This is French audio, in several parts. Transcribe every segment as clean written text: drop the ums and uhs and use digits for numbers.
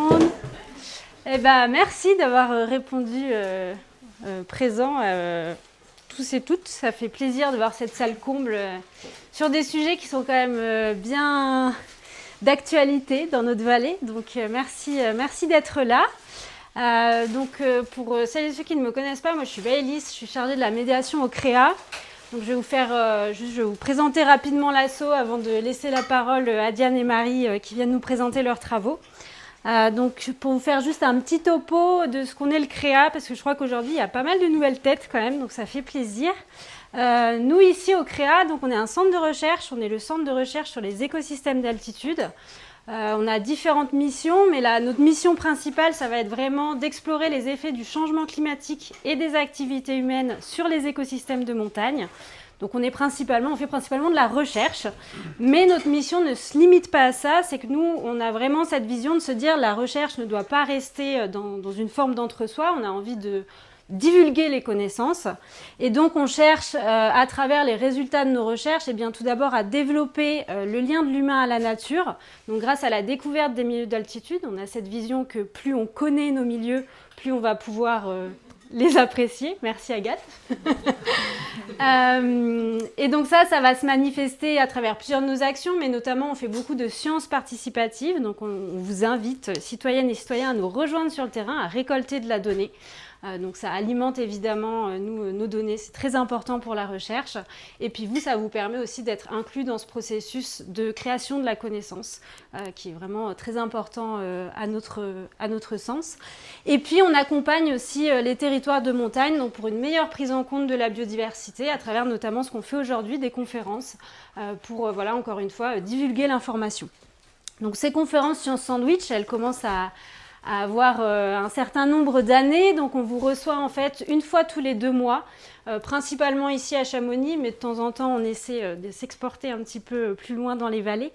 monde. Eh ben, merci d'avoir répondu présent tous et toutes. Ça fait plaisir de voir cette salle comble sur des sujets qui sont quand même bien d'actualité dans notre vallée. Donc merci d'être là. Pour celles et ceux qui ne me connaissent pas, moi je suis Maëlys, je suis chargée de la médiation au CREA. Donc je vais vous présenter rapidement l'asso avant de laisser la parole à Diane et Marie qui viennent nous présenter leurs travaux. Donc pour vous faire juste un petit topo de ce qu'on est le CREA, parce que je crois qu'aujourd'hui il y a pas mal de nouvelles têtes quand même, donc ça fait plaisir. Nous ici au CREA, donc on est un centre de recherche, on est le centre de recherche sur les écosystèmes d'altitude. On a différentes missions, mais notre mission principale, ça va être vraiment d'explorer les effets du changement climatique et des activités humaines sur les écosystèmes de montagne. Donc on fait principalement de la recherche, mais notre mission ne se limite pas à ça, c'est que nous, on a vraiment cette vision de se dire la recherche ne doit pas rester dans une forme d'entre-soi, on a envie de divulguer les connaissances. Et donc, on cherche, à travers les résultats de nos recherches, tout d'abord à développer le lien de l'humain à la nature. Donc, grâce à la découverte des milieux d'altitude, on a cette vision que plus on connaît nos milieux, plus on va pouvoir les apprécier. Merci Agathe. Et donc ça va se manifester à travers plusieurs de nos actions, mais notamment on fait beaucoup de sciences participatives. Donc, on vous invite, citoyennes et citoyens, à nous rejoindre sur le terrain, à récolter de la donnée. Donc ça alimente évidemment nos données, c'est très important pour la recherche. Et puis vous, ça vous permet aussi d'être inclus dans ce processus de création de la connaissance, qui est vraiment très important à notre sens. Et puis on accompagne aussi les territoires de montagne, donc pour une meilleure prise en compte de la biodiversité, à travers notamment ce qu'on fait aujourd'hui, des conférences, pour, encore une fois, divulguer l'information. Donc ces conférences Science Sandwich, elles commencent à avoir un certain nombre d'années. Donc on vous reçoit en fait une fois tous les 2 mois, principalement ici à Chamonix, mais de temps en temps on essaie de s'exporter un petit peu plus loin dans les vallées.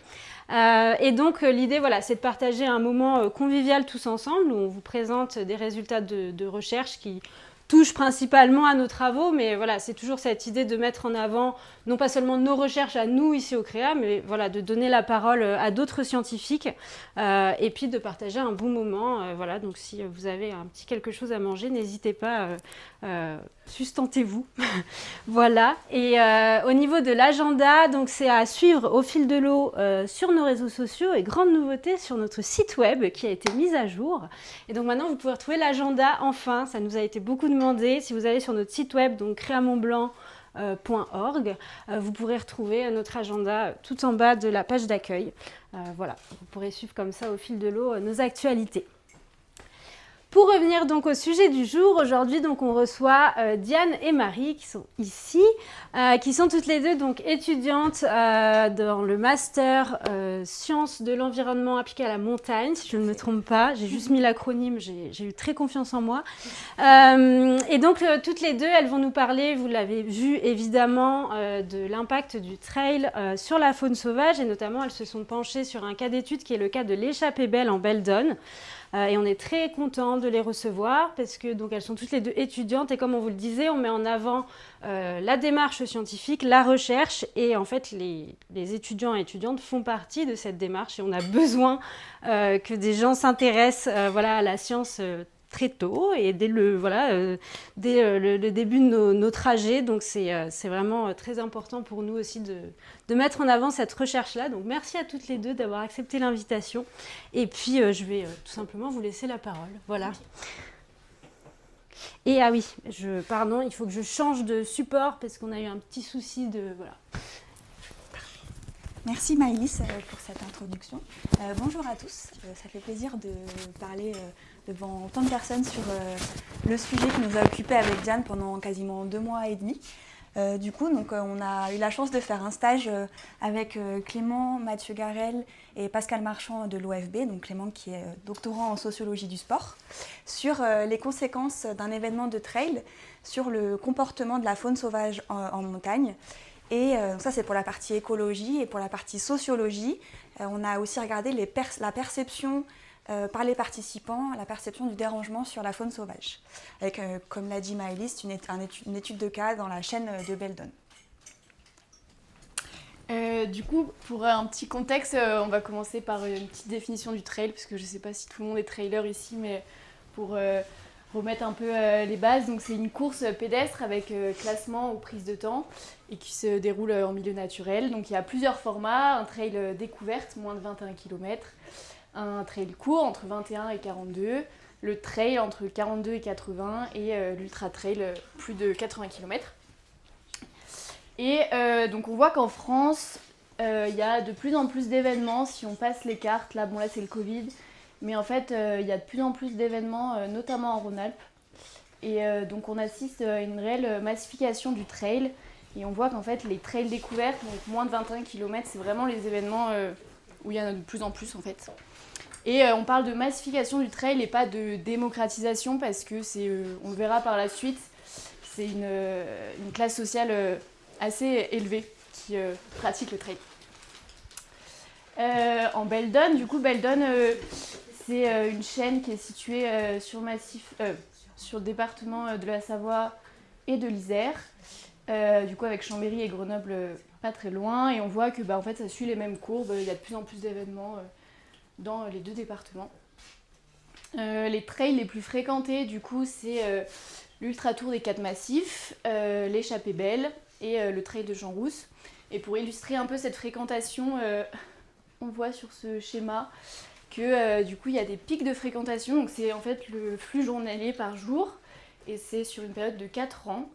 Et donc l'idée, c'est de partager un moment convivial tous ensemble, où on vous présente des résultats de recherche qui touchent principalement à nos travaux, mais c'est toujours cette idée de mettre en avant non pas seulement nos recherches à nous ici au CREA, mais de donner la parole à d'autres scientifiques et puis de partager un bon moment. Donc si vous avez un petit quelque chose à manger, n'hésitez pas, sustentez-vous. Voilà. Et au niveau de l'agenda, donc c'est à suivre au fil de l'eau sur nos réseaux sociaux, et grande nouveauté sur notre site web qui a été mise à jour. Et donc maintenant vous pouvez retrouver l'agenda enfin, ça nous a été beaucoup demandé. Si vous allez sur notre site web, donc creamontblanc.org, vous pourrez retrouver notre agenda tout en bas de la page d'accueil. Vous pourrez suivre comme ça au fil de l'eau nos actualités. Pour revenir donc au sujet du jour, aujourd'hui donc on reçoit Diane et Marie qui sont ici, qui sont toutes les deux donc étudiantes dans le master sciences de l'environnement appliqué à la montagne, si je ne me trompe pas. J'ai juste mis l'acronyme, j'ai eu très confiance en moi. Et donc toutes les deux, elles vont nous parler, vous l'avez vu évidemment, de l'impact du trail sur la faune sauvage, et notamment elles se sont penchées sur un cas d'étude qui est le cas de l'échappée belle en Beldon. Et on est très contents de les recevoir parce que donc elles sont toutes les deux étudiantes, et comme on vous le disait, on met en avant la démarche scientifique, la recherche, et en fait les étudiants et étudiantes font partie de cette démarche, et on a besoin que des gens s'intéressent à la science très tôt et dès le début de nos trajets. Donc c'est vraiment très important pour nous aussi de mettre en avant cette recherche-là. Donc merci à toutes les deux d'avoir accepté l'invitation. Et puis je vais tout simplement vous laisser la parole. Voilà. Et ah oui, pardon, il faut que je change de support parce qu'on a eu un petit souci de... Voilà. Merci Maëlys pour cette introduction. Bonjour à tous, ça fait plaisir de parler devant tant de personnes sur le sujet qui nous a occupés avec Diane pendant quasiment 2 mois et demi. On a eu la chance de faire un stage avec Clément, Mathieu Garel et Pascal Marchand de l'OFB, donc Clément qui est doctorant en sociologie du sport, sur les conséquences d'un événement de trail sur le comportement de la faune sauvage en montagne. Et ça, c'est pour la partie écologie. Et pour la partie sociologie, on a aussi regardé la perception par les participants, la perception du dérangement sur la faune sauvage. Avec, comme l'a dit Maëlys, une étude de cas dans la chaîne de Beldon. Du coup, pour un petit contexte, on va commencer par une petite définition du trail, parce que je ne sais pas si tout le monde est trailer ici, mais pour remettre un peu les bases. Donc c'est une course pédestre avec classement ou prise de temps et qui se déroule en milieu naturel. Donc il y a plusieurs formats, un trail découverte, moins de 21 km, un trail court entre 21 et 42, le trail entre 42 et 80 et l'ultra trail plus de 80 km. Et donc on voit qu'en France, il y a de plus en plus d'événements. Si on passe les cartes, là c'est le Covid, mais en fait il y a de plus en plus d'événements, notamment en Rhône-Alpes. Et donc on assiste à une réelle massification du trail. Et on voit qu'en fait les trails découvertes, donc moins de 21 km, c'est vraiment les événements où il y en a de plus en plus en fait. Et on parle de massification du trail et pas de démocratisation parce que c'est, on le verra par la suite, c'est une classe sociale assez élevée qui pratique le trail. En Beldon, du coup, Beldon, c'est une chaîne qui est située sur le département de la Savoie et de l'Isère, du coup avec Chambéry et Grenoble pas très loin, et on voit que en fait, ça suit les mêmes courbes, il y a de plus en plus d'événements dans les deux départements. Les trails les plus fréquentés, du coup, c'est l'Ultra Tour des 4 Massifs, l'échappée belle et le trail de Jean Rousse. Et pour illustrer un peu cette fréquentation, on voit sur ce schéma que du coup, il y a des pics de fréquentation. Donc c'est en fait le flux journalier par jour et c'est sur une période de 4 ans.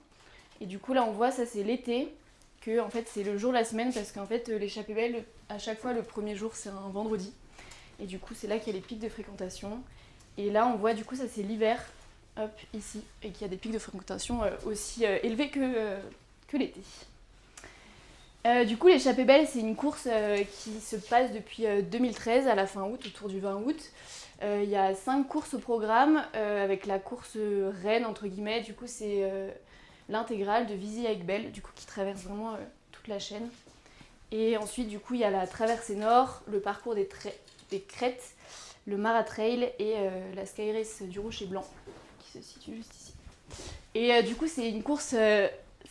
Et du coup, là, on voit, ça c'est l'été, que en fait, c'est le jour de la semaine parce qu'en fait, l'échappée belle, à chaque fois, le premier jour, c'est un vendredi. Et du coup, c'est là qu'il y a les pics de fréquentation. Et là, on voit, du coup, ça c'est l'hiver, hop, ici, et qu'il y a des pics de fréquentation aussi élevés que l'été. Du coup, l'échappée belle, c'est une course qui se passe depuis 2013 à la fin août, autour du 20 août. Il y a 5 courses au programme, avec la course reine, entre guillemets. Du coup, c'est l'intégrale de Visy-Aiguebelle, du coup, qui traverse vraiment toute la chaîne. Et ensuite, du coup, il y a la traversée nord, le parcours des crêtes, le Maratrail et la Sky Race du Rocher Blanc, qui se situe juste ici. Et du coup, c'est une course,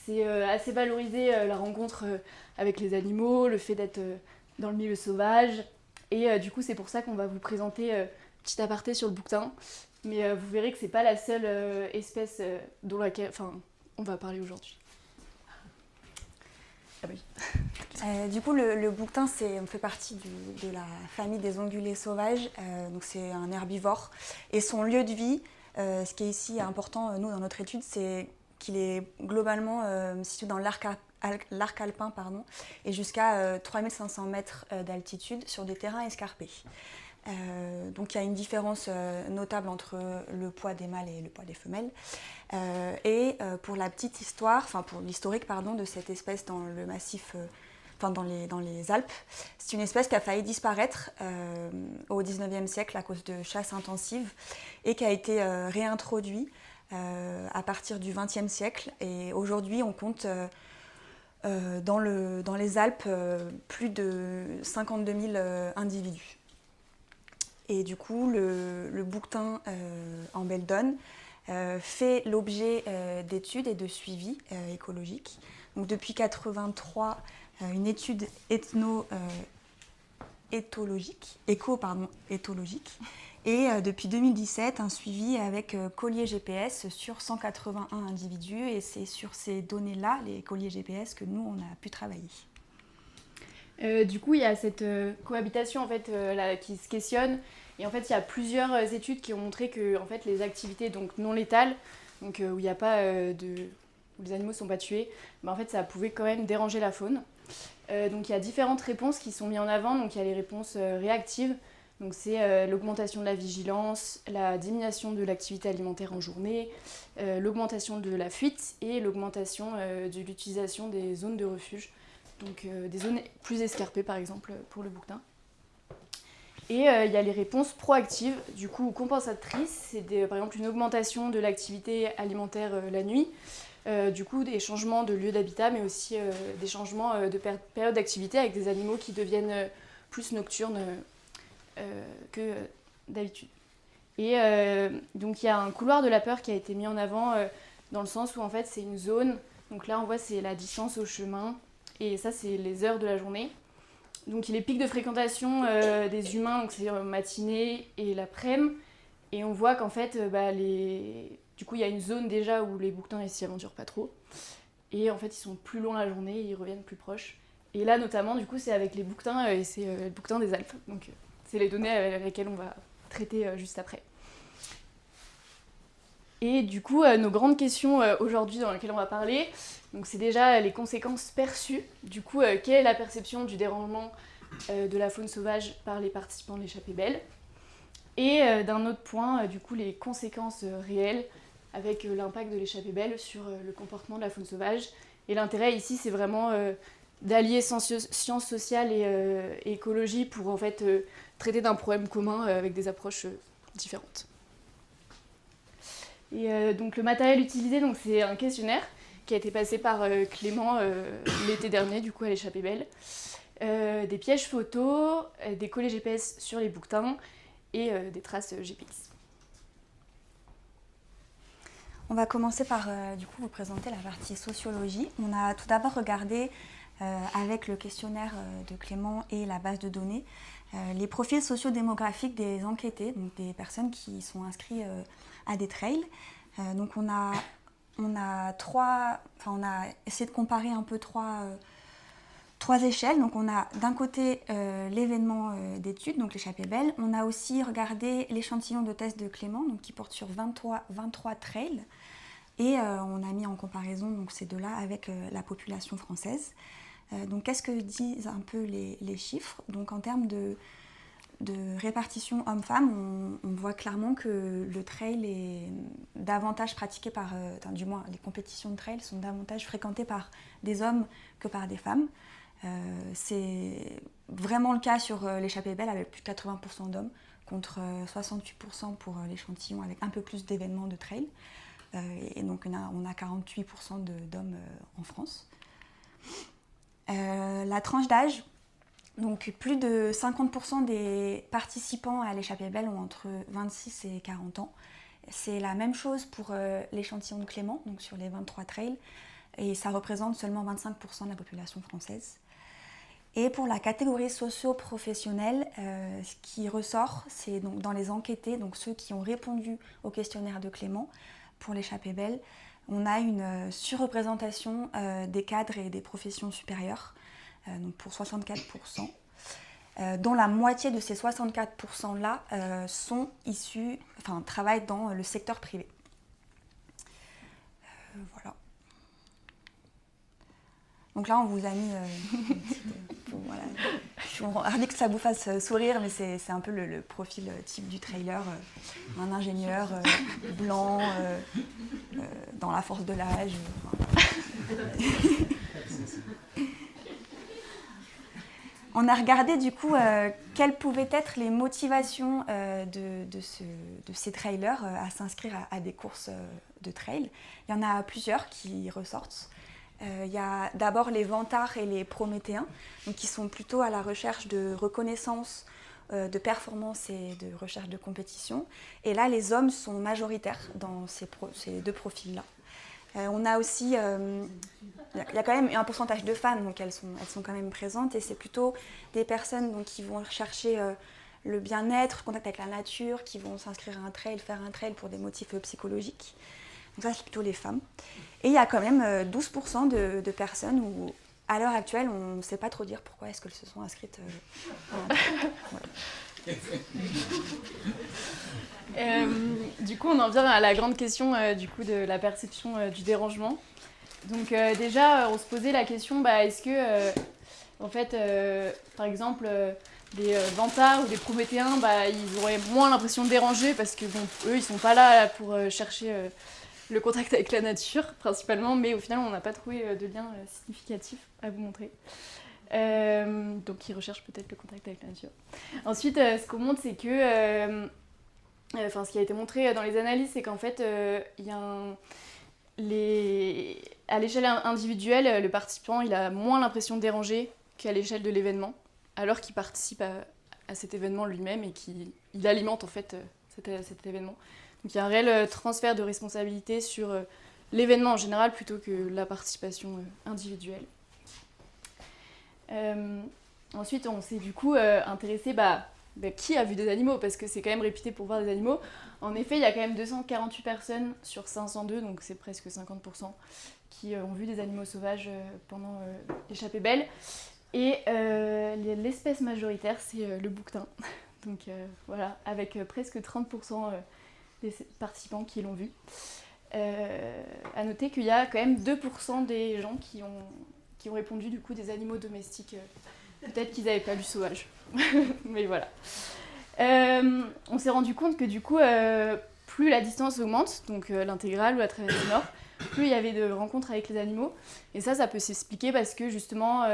c'est assez valorisé, la rencontre avec les animaux, le fait d'être dans le milieu sauvage. Et du coup, c'est pour ça qu'on va vous présenter petit aparté sur le bouquetin. Mais vous verrez que c'est pas la seule espèce dont on va parler aujourd'hui. Ah oui. Du coup, le bouquetin fait partie de la famille des ongulés sauvages. Donc c'est un herbivore. Et son lieu de vie, ce qui est ici important, nous, dans notre étude, c'est qu'il est globalement situé dans l'arc alpin et jusqu'à 3500 mètres d'altitude sur des terrains escarpés. Donc il y a une différence notable entre le poids des mâles et le poids des femelles. Pour la petite histoire, pour l'historique de cette espèce dans le massif, dans les Alpes, c'est une espèce qui a failli disparaître au XIXe siècle à cause de chasse intensive et qui a été réintroduite à partir du XXe siècle. Et aujourd'hui, on compte dans les Alpes plus de 52 000 individus. Et du coup, le bouquetin en Beldon fait l'objet d'études et de suivi écologique. Donc, depuis 1983, une étude éthologique, et depuis 2017, un suivi avec collier GPS sur 181 individus. Et c'est sur ces données-là, les colliers GPS, que nous, on a pu travailler. Du coup, il y a cette cohabitation en fait, là, qui se questionne. Et en fait, il y a plusieurs études qui ont montré que en fait, les activités donc, non létales, donc, où il n'y a pas où les animaux ne sont pas tués, en fait, ça pouvait quand même déranger la faune. Donc il y a différentes réponses qui sont mises en avant. Donc il y a les réponses réactives. Donc c'est l'augmentation de la vigilance, la diminution de l'activité alimentaire en journée, l'augmentation de la fuite et l'augmentation de l'utilisation des zones de refuge. Donc des zones plus escarpées par exemple pour le bouquetin. Et il y a les réponses proactives, du coup compensatrices, c'est par exemple une augmentation de l'activité alimentaire la nuit, du coup des changements de lieu d'habitat, mais aussi des changements de période d'activité avec des animaux qui deviennent plus nocturnes que d'habitude. Et donc il y a un couloir de la peur qui a été mis en avant dans le sens où en fait c'est une zone, donc là on voit c'est la distance au chemin, et ça c'est les heures de la journée. Donc les pics de fréquentation des humains, donc c'est matinée et l'après-midi, et on voit qu'en fait, du coup il y a une zone déjà où les bouquetins ils s'y aventurent pas trop, et en fait ils sont plus longs la journée, ils reviennent plus proches. Et là notamment du coup c'est avec les bouquetins, et c'est le bouquetin des Alpes, donc c'est les données avec lesquelles on va traiter juste après. Et du coup, nos grandes questions aujourd'hui dans lesquelles on va parler, donc c'est déjà les conséquences perçues. Du coup, quelle est la perception du dérangement de la faune sauvage par les participants de l'échappée belle? Et d'un autre point, du coup, les conséquences réelles avec l'impact de l'échappée belle sur le comportement de la faune sauvage. Et l'intérêt ici, c'est vraiment d'allier sciences sociales et écologie pour en fait traiter d'un problème commun avec des approches différentes. Et donc le matériel utilisé, donc, c'est un questionnaire qui a été passé par Clément l'été dernier, du coup à l'échappée belle. Des pièges photos, des collets GPS sur les bouquetins et des traces GPX. On va commencer par du coup vous présenter la partie sociologie. On a tout d'abord regardé avec le questionnaire de Clément et la base de données les profils sociodémographiques des enquêtés, donc des personnes qui sont inscrites à des trails. Donc on a essayé de comparer un peu trois échelles. Donc on a d'un côté l'événement d'études, donc l'échappée belle. On a aussi regardé l'échantillon de test de Clément, donc qui porte sur 23 trails. Et on a mis en comparaison donc, ces deux-là avec la population française. Donc qu'est-ce que disent un peu les chiffres? Donc en termes de répartition homme-femme, on voit clairement que le trail est davantage pratiqué du moins les compétitions de trail sont davantage fréquentées par des hommes que par des femmes. C'est vraiment le cas sur l'échappée belle avec plus de 80% d'hommes contre 68% pour l'échantillon avec un peu plus d'événements de trail. Et donc on a 48% d'hommes en France. La tranche d'âge, donc plus de 50% des participants à l'échappée belle ont entre 26 et 40 ans. C'est la même chose pour l'échantillon de Clément, donc sur les 23 trails, et ça représente seulement 25% de la population française. Et pour la catégorie socio-professionnelle, ce qui ressort, c'est donc dans les enquêtés, donc ceux qui ont répondu au questionnaire de Clément pour l'échappée belle, on a une surreprésentation des cadres et des professions supérieures, donc pour 64%, dont la moitié de ces 64%-là sont issus, travaillent dans le secteur privé. Voilà. Donc là, on vous a mis voilà. Je suis ravie que ça vous fasse sourire, mais c'est un peu le profil type du trailer. Un ingénieur blanc, dans la force de l'âge. On a regardé du coup quelles pouvaient être les motivations de ces trailers à s'inscrire à des courses de trail. Il y en a plusieurs qui ressortent. Il y a d'abord les vantards et les prométhéens, donc qui sont plutôt à la recherche de reconnaissance, de performance et de recherche de compétition. Et là, les hommes sont majoritaires dans ces deux profils-là. On a aussi, il y a quand même un pourcentage de femmes, donc elles sont quand même présentes, et c'est plutôt des personnes donc, qui vont chercher le bien-être, le contact avec la nature, qui vont s'inscrire à un trail, faire un trail pour des motifs psychologiques. Donc ça, c'est plutôt les femmes. Et il y a quand même 12% de personnes où, à l'heure actuelle, on ne sait pas trop dire pourquoi est-ce qu'elles se sont inscrites. Du coup, on en vient à la grande question du coup, de la perception du dérangement. Donc déjà, on se posait la question, est-ce que, en fait, par exemple, des vantards ou des prométhéens, ils auraient moins l'impression de déranger parce que, bon, eux, ils sont pas là pour chercher le contact avec la nature, principalement, mais au final, on n'a pas trouvé de lien significatif à vous montrer. Donc, ils recherchent peut-être le contact avec la nature. Ensuite, ce qu'on montre, c'est que... ce qui a été montré dans les analyses, c'est qu'en fait, il y a à l'échelle individuelle, le participant il a moins l'impression de déranger qu'à l'échelle de l'événement, alors qu'il participe à cet événement lui-même et qu'il alimente en fait cet événement. Donc il y a un réel transfert de responsabilité sur l'événement en général plutôt que la participation individuelle. Ensuite, on s'est du coup intéressé qui a vu des animaux, parce que c'est quand même réputé pour voir des animaux. En effet, il y a quand même 248 personnes sur 502, donc c'est presque 50%, qui ont vu des animaux sauvages pendant l'échappée belle. Et l'espèce majoritaire, c'est le bouquetin. Donc voilà, avec presque 30% des participants qui l'ont vu. À noter qu'il y a quand même 2% des gens qui ont répondu du coup des animaux domestiques. Peut-être qu'ils n'avaient pas lu sauvage. Mais voilà. On s'est rendu compte que du coup, plus la distance augmente, donc l'intégrale ou la traversée nord, plus il y avait de rencontres avec les animaux. Et ça peut s'expliquer parce que justement,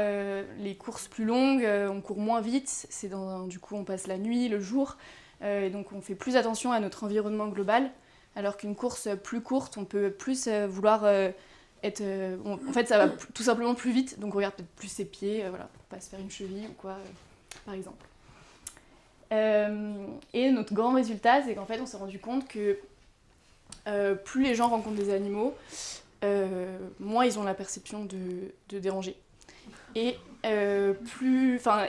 les courses plus longues, on court moins vite. Du coup, on passe la nuit, le jour. Et donc, on fait plus attention à notre environnement global. Alors qu'une course plus courte, on peut plus vouloir être... en fait, ça va tout simplement plus vite. Donc, on regarde peut-être plus ses pieds, voilà, pour pas se faire une cheville ou quoi, par exemple. Et notre grand résultat, c'est qu'en fait, on s'est rendu compte que plus les gens rencontrent des animaux, moins ils ont la perception de déranger. Et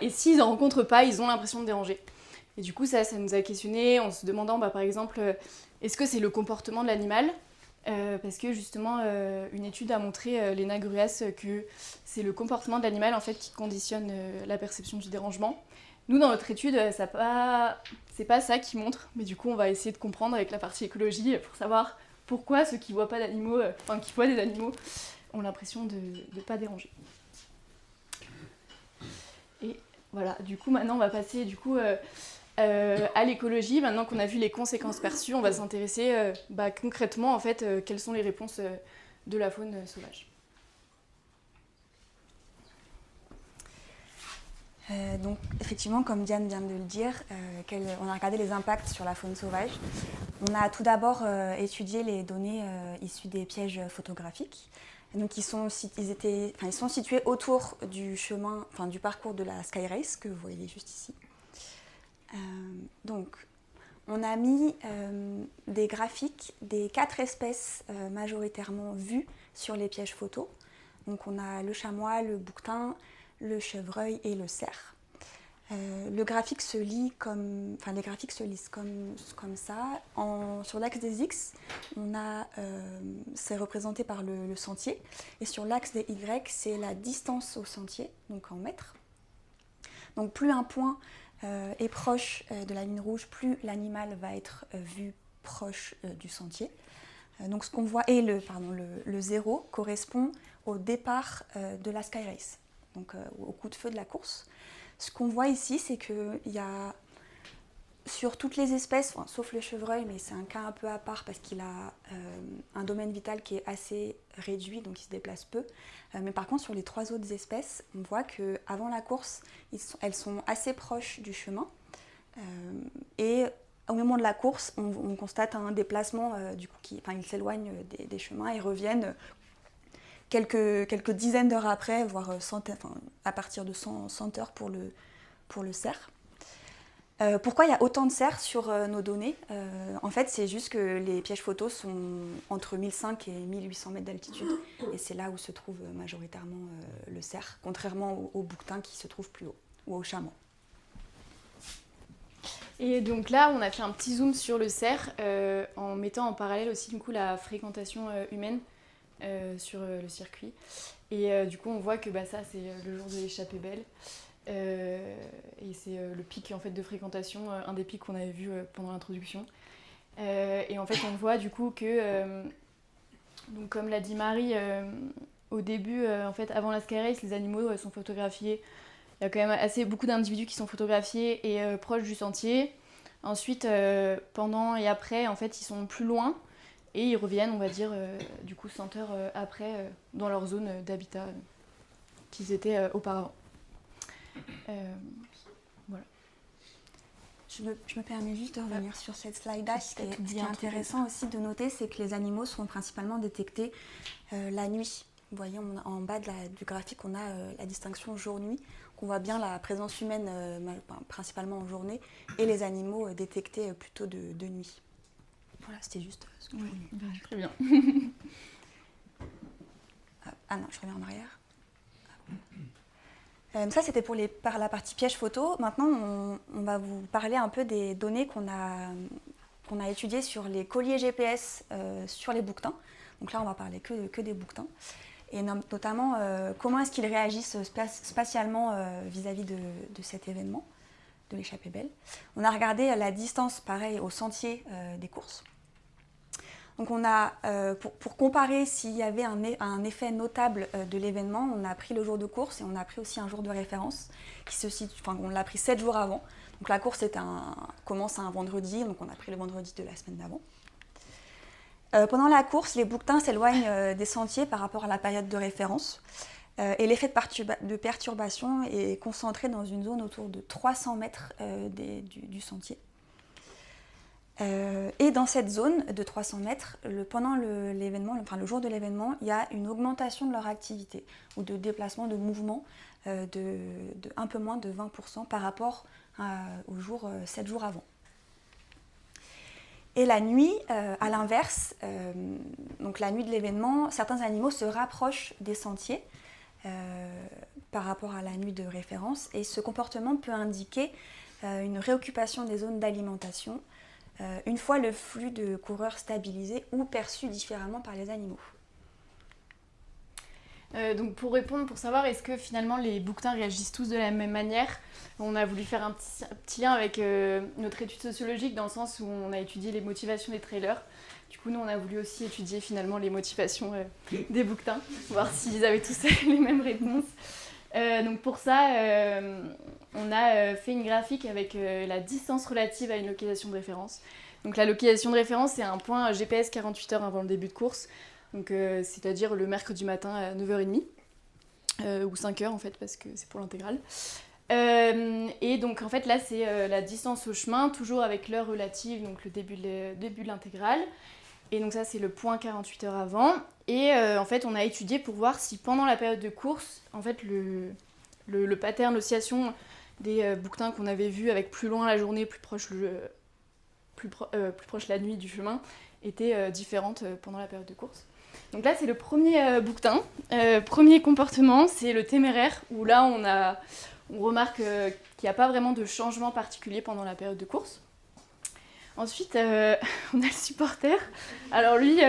s'ils n'en rencontrent pas, ils ont l'impression de déranger. Et du coup, ça nous a questionné en se demandant, par exemple, est-ce que c'est le comportement de l'animal ? Parce que justement, une étude a montré, Lena Gruas, que c'est le comportement de l'animal en fait, qui conditionne la perception du dérangement. Nous, dans notre étude, c'est pas ça qui montre, mais du coup, on va essayer de comprendre avec la partie écologie pour savoir pourquoi ceux qui voient pas d'animaux, qui voient des animaux, ont l'impression de ne pas déranger. Et voilà, du coup, maintenant, on va passer à l'écologie. Maintenant qu'on a vu les conséquences perçues, on va s'intéresser concrètement, en fait, quelles sont les réponses de la faune sauvage. Donc effectivement, comme Diane vient de le dire, on a regardé les impacts sur la faune sauvage. On a tout d'abord étudié les données issues des pièges photographiques. Donc ils sont situés autour du chemin, du parcours de la Sky Race que vous voyez juste ici. Donc on a mis des graphiques des 4 espèces majoritairement vues sur les pièges photos. Donc on a le chamois, le bouquetin, le chevreuil et le cerf. Les graphiques se lisent comme ça. Sur l'axe des X, c'est représenté par le sentier. Et sur l'axe des Y, c'est la distance au sentier, donc en mètres. Donc plus un point est proche de la ligne rouge, plus l'animal va être vu proche du sentier. Donc ce qu'on voit, et le 0 correspond au départ de la Sky Race. Donc au coup de feu de la course. Ce qu'on voit ici, c'est qu'il y a sur toutes les espèces, sauf le chevreuil, mais c'est un cas un peu à part parce qu'il a un domaine vital qui est assez réduit, donc il se déplace peu. Mais par contre, sur les 3 autres espèces, on voit qu'avant la course, elles sont assez proches du chemin. Et au moment de la course, on constate un déplacement, ils s'éloignent des chemins et reviennent quelques dizaines d'heures après, voire à partir de 100 heures pour le cerf. Pourquoi il y a autant de cerfs sur nos données ? En fait, c'est juste que les pièges photos sont entre 1500 et 1800 mètres d'altitude. Et c'est là où se trouve majoritairement le cerf, contrairement au bouquetin qui se trouve plus haut, ou au chameau. Et donc là, on a fait un petit zoom sur le cerf, en mettant en parallèle aussi du coup, la fréquentation humaine sur le circuit. Et du coup, on voit que ça, c'est le jour de l'échappée belle. Et c'est le pic en fait, de fréquentation, un des pics qu'on avait vu pendant l'introduction. Et en fait, on voit du coup que, donc, comme l'a dit Marie, au début, en fait, avant la Sky Race, les animaux sont photographiés. Il y a quand même beaucoup d'individus qui sont photographiés et proches du sentier. Ensuite, pendant et après, en fait, ils sont plus loin. Et ils reviennent, on va dire, du coup 100 heures après, dans leur zone d'habitat qu'ils étaient auparavant. Voilà. Je me permets juste de revenir sur cette slide-là. Ce qui est intéressant aussi de noter, c'est que les animaux sont principalement détectés la nuit. Vous voyez, en bas du graphique, on a la distinction jour-nuit. On voit bien la présence humaine principalement en journée et les animaux détectés plutôt de nuit. Voilà, c'était juste ce que je voulais. Très bien. Ah non, je reviens en arrière. Ça, c'était pour la partie piège photo. Maintenant, on va vous parler un peu des données qu'on a étudiées sur les colliers GPS sur les bouquetins. Donc là, on va parler que des bouquetins. Et notamment, comment est-ce qu'ils réagissent spatialement vis-à-vis de cet événement, de l'échappée belle. On a regardé la distance, pareil, au sentier des courses. Donc on a, pour comparer s'il y avait un effet notable de l'événement, on a pris le jour de course et on a pris aussi un jour de référence qui se situe, enfin on l'a pris 7 jours avant. Donc la course commence un vendredi, donc on a pris le vendredi de la semaine d'avant. Pendant la course, les bouquetins s'éloignent des sentiers par rapport à la période de référence et l'effet de perturbation est concentré dans une zone autour de 300 mètres du sentier. Et dans cette zone de 300 mètres, pendant l'événement, le jour de l'événement, il y a une augmentation de leur activité ou de déplacement, de mouvement de un peu moins de 20% par rapport au jour 7 jours avant. Et la nuit, à l'inverse, donc la nuit de l'événement, certains animaux se rapprochent des sentiers par rapport à la nuit de référence et ce comportement peut indiquer une réoccupation des zones d'alimentation une fois le flux de coureurs stabilisé ou perçu différemment par les animaux. Donc pour répondre, pour savoir est-ce que finalement les bouquetins réagissent tous de la même manière, on a voulu faire un petit lien avec notre étude sociologique dans le sens où on a étudié les motivations des trailers. Du coup nous on a voulu aussi étudier finalement les motivations des bouquetins, voir s'ils avaient tous les mêmes réponses. Donc pour ça, on a fait une graphique avec la distance relative à une localisation de référence. Donc la localisation de référence, c'est un point GPS 48 heures avant le début de course, donc, c'est-à-dire le mercredi matin à 9h30, ou 5h en fait, parce que c'est pour l'intégrale. Et donc en fait là, c'est la distance au chemin, toujours avec l'heure relative, donc le début de l'intégrale. Et donc ça, c'est le point 48 heures avant. Et en fait, on a étudié pour voir si pendant la période de course, en fait, le pattern, l'oscillation des bouquetins qu'on avait vu avec plus loin la journée, plus proche la nuit du chemin, était différente pendant la période de course. Donc là, c'est le premier bouquetin. Premier comportement, c'est le téméraire, où là, on remarque qu'il n'y a pas vraiment de changement particulier pendant la période de course. Ensuite, on a le supporter. Alors lui,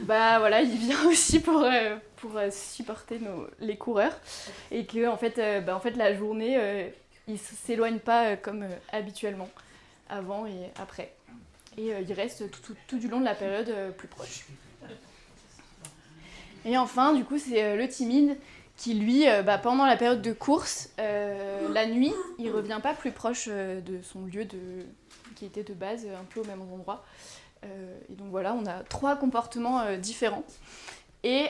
voilà, il vient aussi pour supporter les coureurs. Et que en fait, la journée, il ne s'éloigne pas comme habituellement, avant et après. Et il reste tout du long de la période plus proche. Et enfin, du coup, c'est le timide qui, lui, pendant la période de course, la nuit, il ne revient pas plus proche de son lieu qui était de base, un peu au même endroit. Et donc voilà, on a 3 comportements différents. Et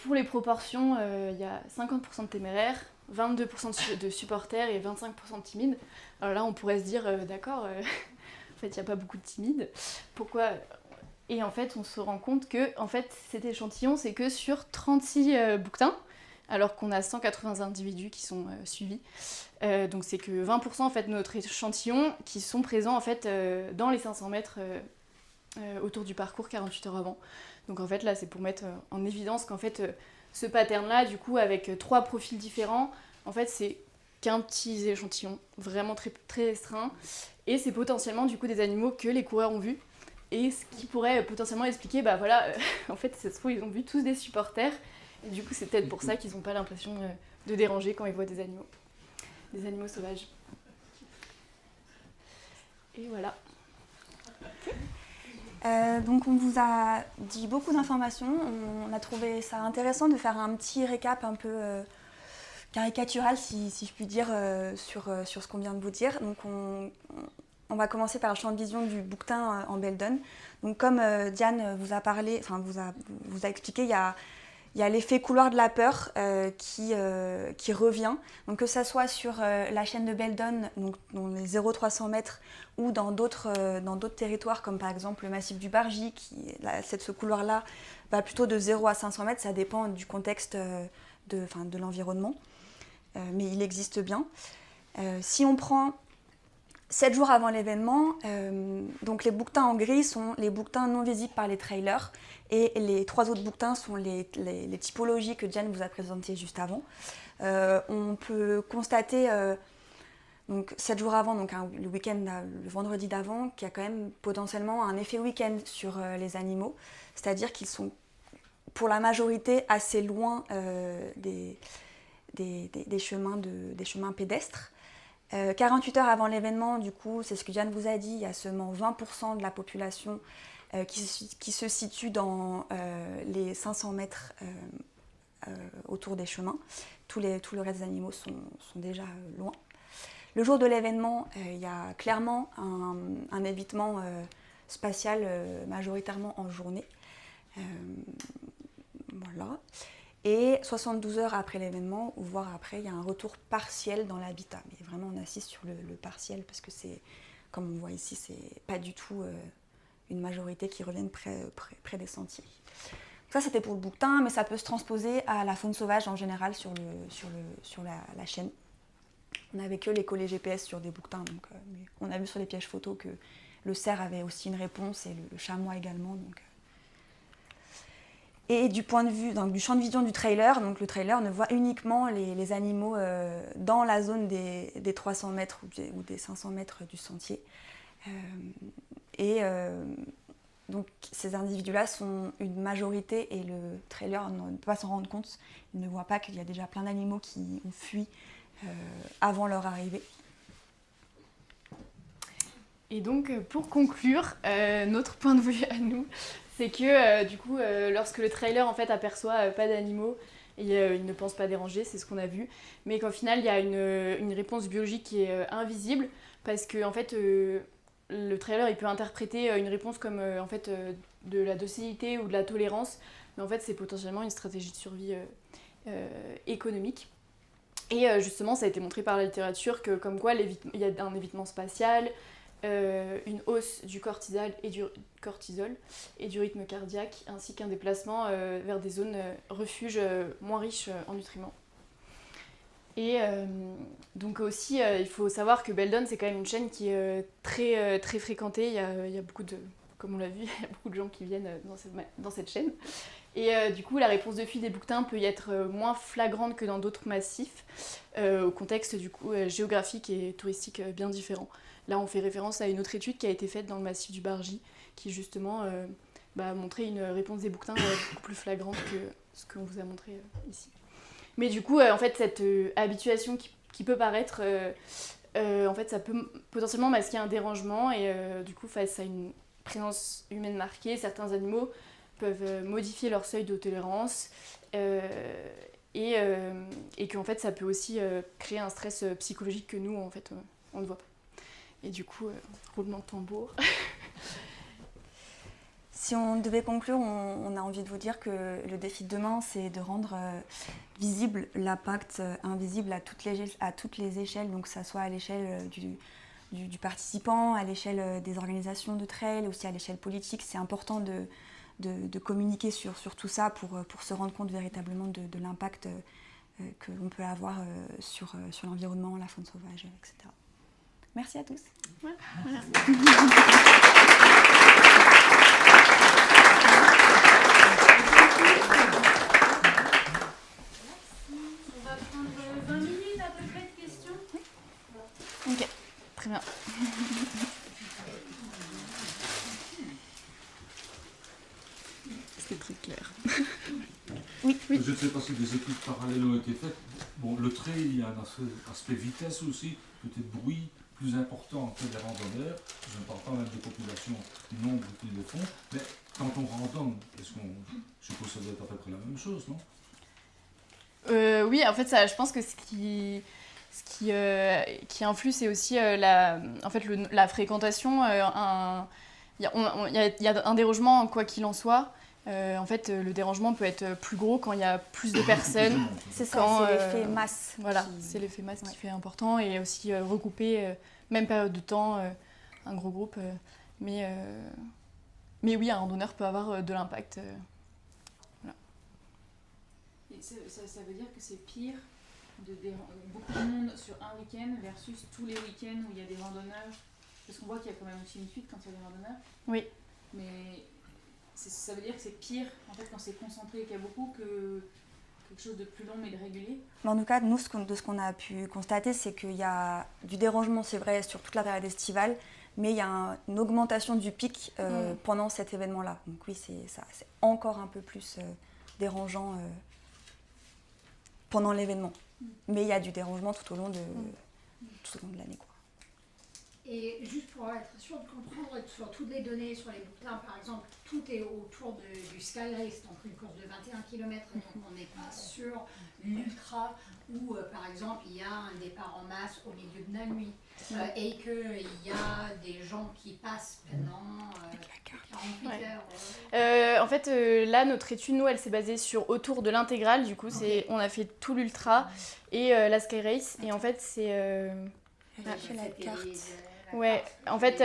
pour les proportions, il y a 50% de téméraires, 22% de supporters et 25% de timides. Alors là, on pourrait se dire, d'accord, en fait, il n'y a pas beaucoup de timides. Pourquoi ? Et en fait, on se rend compte que en fait, cet échantillon, c'est que sur 36 bouquetins, alors qu'on a 180 individus qui sont suivis. Donc c'est que 20% en fait, de notre échantillon qui sont présents en fait, dans les 500 mètres autour du parcours 48 heures avant. Donc en fait là, c'est pour mettre en évidence qu'en fait, ce pattern-là, du coup, avec 3 profils différents, en fait, c'est qu'un petit échantillon, vraiment très, très restreint. Et c'est potentiellement du coup des animaux que les coureurs ont vus. Et ce qui pourrait potentiellement expliquer, en fait, ça se trouve, ils ont vu tous des supporters. Et du coup, c'est peut-être pour ça qu'ils n'ont pas l'impression de déranger quand ils voient des animaux sauvages. Et voilà. Donc on vous a dit beaucoup d'informations. On a trouvé ça intéressant de faire un petit récap un peu caricatural, si je puis dire, sur ce qu'on vient de vous dire. Donc on va commencer par le champ de vision du bouquetin en Beldon. Donc comme Diane vous a expliqué, il y a l'effet couloir de la peur qui revient. Donc que ça soit sur la chaîne de Beldon, donc dans les 0,300 mètres, ou dans d'autres territoires, comme par exemple le massif du Bargy, ce couloir-là va plutôt de 0 à 500 mètres, ça dépend du contexte de l'environnement, mais il existe bien. Si on prend 7 jours avant l'événement, donc les bouquetins en gris sont les bouquetins non visibles par les trailers et les 3 autres bouquetins sont les typologies que Diane vous a présentées juste avant. On peut constater, donc 7 jours avant, donc le week-end, le vendredi d'avant, qu'il y a quand même potentiellement un effet week-end sur les animaux, c'est-à-dire qu'ils sont pour la majorité assez loin des chemins pédestres. 48 heures avant l'événement, du coup, c'est ce que Diane vous a dit, il y a seulement 20% de la population qui se situe dans les 500 mètres autour des chemins. Tout le reste des animaux sont déjà loin. Le jour de l'événement, il y a clairement un évitement spatial majoritairement en journée. Voilà. Et 72 heures après l'événement, ou voire après, il y a un retour partiel dans l'habitat. Mais vraiment, on assiste sur le partiel parce que c'est, comme on voit ici, c'est pas du tout une majorité qui revienne près des sentiers. Ça, c'était pour le bouquetin, mais ça peut se transposer à la faune sauvage en général sur la chaîne. On n'avait que les collets GPS sur des bouquetins, donc mais on a vu sur les pièges photos que le cerf avait aussi une réponse et le chamois également. Donc, et du point de vue, donc, du champ de vision du trailer, donc le trailer ne voit uniquement les animaux dans la zone des 300 mètres ou des 500 mètres du sentier. Donc ces individus-là sont une majorité et le trailer ne peut pas s'en rendre compte. Il ne voit pas qu'il y a déjà plein d'animaux qui ont fui avant leur arrivée. Et donc, pour conclure, notre point de vue à nous, c'est que du coup, lorsque le trailer en fait aperçoit pas d'animaux, il ne pense pas déranger, c'est ce qu'on a vu, mais qu'au final, il y a une réponse biologique qui est invisible, parce que en fait, le trailer il peut interpréter une réponse comme en fait, de la docilité ou de la tolérance, mais en fait, c'est potentiellement une stratégie de survie économique. Et justement, ça a été montré par la littérature que comme quoi il y a un évitement spatial, une hausse du cortisol et du rythme cardiaque, ainsi qu'un déplacement vers des zones refuges moins riches en nutriments. Et donc aussi, il faut savoir que Beldon, c'est quand même une chaîne qui est très fréquentée. Il y a beaucoup de, comme on l'a vu, il y a beaucoup de gens qui viennent dans cette chaîne. Et du coup, la réponse de fuite des bouquetins peut y être moins flagrante que dans d'autres massifs, au contexte du coup géographique et touristique bien différent. Là, on fait référence à une autre étude qui a été faite dans le massif du Bargy, qui justement a montré une réponse des bouquetins beaucoup plus flagrante que ce qu'on vous a montré ici. Mais du coup, en fait, cette habituation qui peut paraître, en fait, ça peut potentiellement masquer un dérangement et du coup, face à une présence humaine marquée, certains animaux peuvent modifier leur seuil de tolérance et qu'en fait, ça peut aussi créer un stress psychologique que nous, en fait, on ne voit pas. Et du coup, roulement de tambour. Si on devait conclure, on a envie de vous dire que le défi de demain, c'est de rendre visible l'impact invisible à toutes les échelles, donc que ça soit à l'échelle du participant, à l'échelle des organisations de trail, aussi à l'échelle politique. C'est important de communiquer sur tout ça pour se rendre compte véritablement de l'impact que l'on peut avoir sur l'environnement, la faune sauvage, etc. Merci à tous. Ouais, voilà. On va prendre 20 minutes à peu près de questions. Ok, très bien. C'était très clair. Oui. Je ne sais pas si des études parallèles ont été faites. Bon, le trail, il y a un aspect vitesse aussi, peut-être bruit plus important que les randonneurs. Je ne parle pas même des populations nombreuses qui le font. Mais quand on randonne, je suppose que ça doit être à peu près la même chose, non ? Oui, en fait, ça, je pense que ce qui influe, c'est aussi la fréquentation. Il y a un dérangement, quoi qu'il en soit. En fait, le dérangement peut être plus gros quand il y a plus de personnes. C'est ça, c'est l'effet masse. Voilà, c'est l'effet masse qui fait important. Et aussi regrouper, même période de temps, un gros groupe. Mais oui, un randonneur peut avoir de l'impact. Et ça veut dire que c'est pire beaucoup de monde sur un week-end versus tous les week-ends où il y a des randonneurs. Parce qu'on voit qu'il y a quand même aussi une fuite quand il y a des randonneurs. Oui. Mais ça veut dire que c'est pire en fait quand c'est concentré et qu'il y a beaucoup que quelque chose de plus long mais de régulier. Mais en tout cas, nous, de ce qu'on a pu constater, c'est qu'il y a du dérangement, c'est vrai, sur toute la période estivale, mais il y a une augmentation du pic pendant cet événement-là. Donc oui, c'est encore un peu plus dérangeant pendant l'événement. Mais il y a du dérangement tout au long de l'année, quoi. Et juste pour être sûr de comprendre sur toutes les données sur les bouquetins, par exemple, tout est autour du Sky Race, donc une course de 21 km, donc on n'est pas sur l'ultra où, par exemple, il y a un départ en masse au milieu de la nuit et qu'il y a des gens qui passent pendant 48 heures. En fait, là, notre étude, nous, elle s'est basée sur autour de l'intégrale. Du coup, on a fait tout l'ultra et la Sky Race. Et en fait, c'est... J'ai la carte. Ouais, en fait,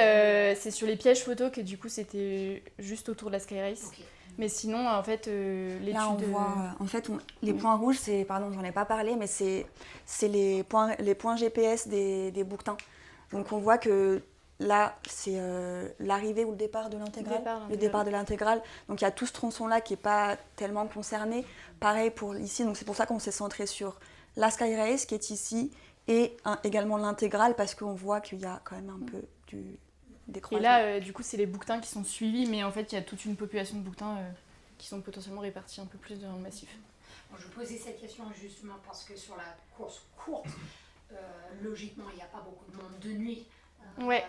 c'est sur les pièges photos que du coup, c'était juste autour de la Sky Race. Okay. Mais sinon, en fait, l'étude... Là, on voit... En fait, les points rouges, c'est... Pardon, j'en ai pas parlé, mais c'est les points GPS des bouquetins. Donc, on voit que là, c'est l'arrivée ou le départ de l'intégrale. Le départ de l'intégrale. Donc, il y a tout ce tronçon-là qui n'est pas tellement concerné. Pareil pour ici. Donc, c'est pour ça qu'on s'est centré sur la Sky Race qui est ici et également l'intégrale parce qu'on voit qu'il y a quand même un peu des croisements. Et là, du coup, c'est les bouquetins qui sont suivis, mais en fait, il y a toute une population de bouquetins qui sont potentiellement répartis un peu plus dans le massif. Bon, je posais cette question justement parce que sur la course courte, logiquement, il n'y a pas beaucoup de monde de nuit. Ouais.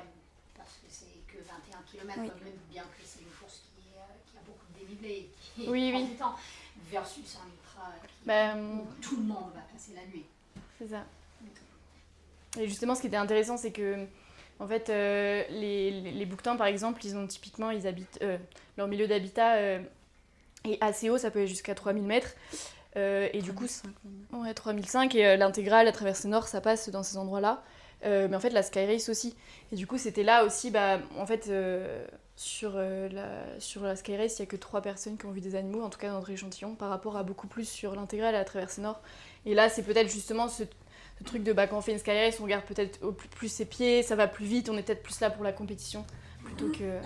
Parce que c'est que 21 km, même bien que c'est une course qui a beaucoup de dénivelé, qui prend du temps, versus un ultra où tout le monde va passer la nuit. C'est ça. Et justement, ce qui était intéressant, c'est que en fait, les bouquetins, par exemple, ils habitent, leur milieu d'habitat est assez haut, ça peut aller jusqu'à 3000 mètres. Et du coup, 3005, et l'intégrale, la traversée nord, ça passe dans ces endroits-là. Mais en fait, la Sky Race aussi. Et du coup, c'était là aussi, en fait, sur la Sky Race, il n'y a que 3 personnes qui ont vu des animaux, en tout cas dans notre échantillon, par rapport à beaucoup plus sur l'intégrale et la traversée nord. Et là, c'est peut-être justement ce truc de quand on fait une Sky Race, on regarde peut-être plus ses pieds, ça va plus vite, on est peut-être plus là pour la compétition plutôt que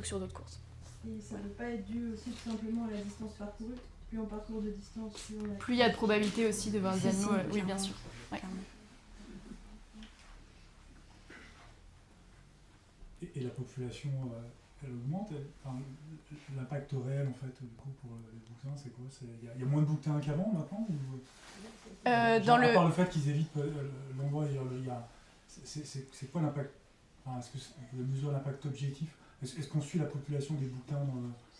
sur d'autres courses. Et ça ne peut pas être dû aussi tout simplement à la distance parcourue. Plus on parcourt de distance, plus il y a de probabilité aussi de voir des animaux. Oui, bien sûr. Ouais. Et la population, elle augmente, l'impact réel en fait du coup pour les bouquetins, c'est quoi? Il y a moins de bouquetins qu'avant maintenant à part le fait qu'ils évitent l'endroit, c'est quoi l'impact? Est-ce que vous mesurez l'impact objectif? Est-ce qu'on suit la population des bouquetins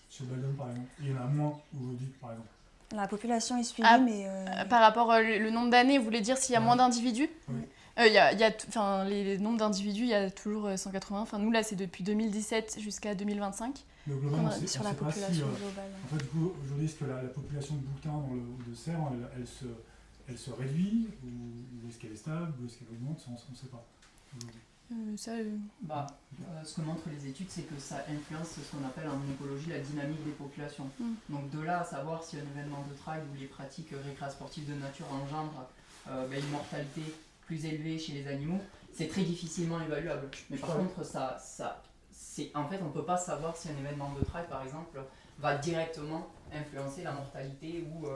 sur Baldon par exemple? Il y en a moins aujourd'hui par exemple. La population est suivie, mais... Par rapport au nombre d'années, vous voulez dire s'il y a moins d'individus? Oui. Les nombres d'individus, il y a toujours 180. Enfin, nous, là, c'est depuis 2017 jusqu'à 2025. Mais globalement, sur la population globale. En fait, du coup, aujourd'hui, est-ce que la population de bouquetins de cerfs, elle se réduit ou est-ce qu'elle est stable ou est-ce qu'elle augmente? On ne sait pas. Ce que montrent les études, c'est que ça influence ce qu'on appelle en écologie la dynamique des populations. Donc de là à savoir si un événement de trail ou les pratiques récréasportives de nature engendrent une mortalité plus élevée chez les animaux, c'est très difficilement évaluable. Mais par contre, en fait, on ne peut pas savoir si un événement de trail, par exemple, va directement influencer la mortalité ou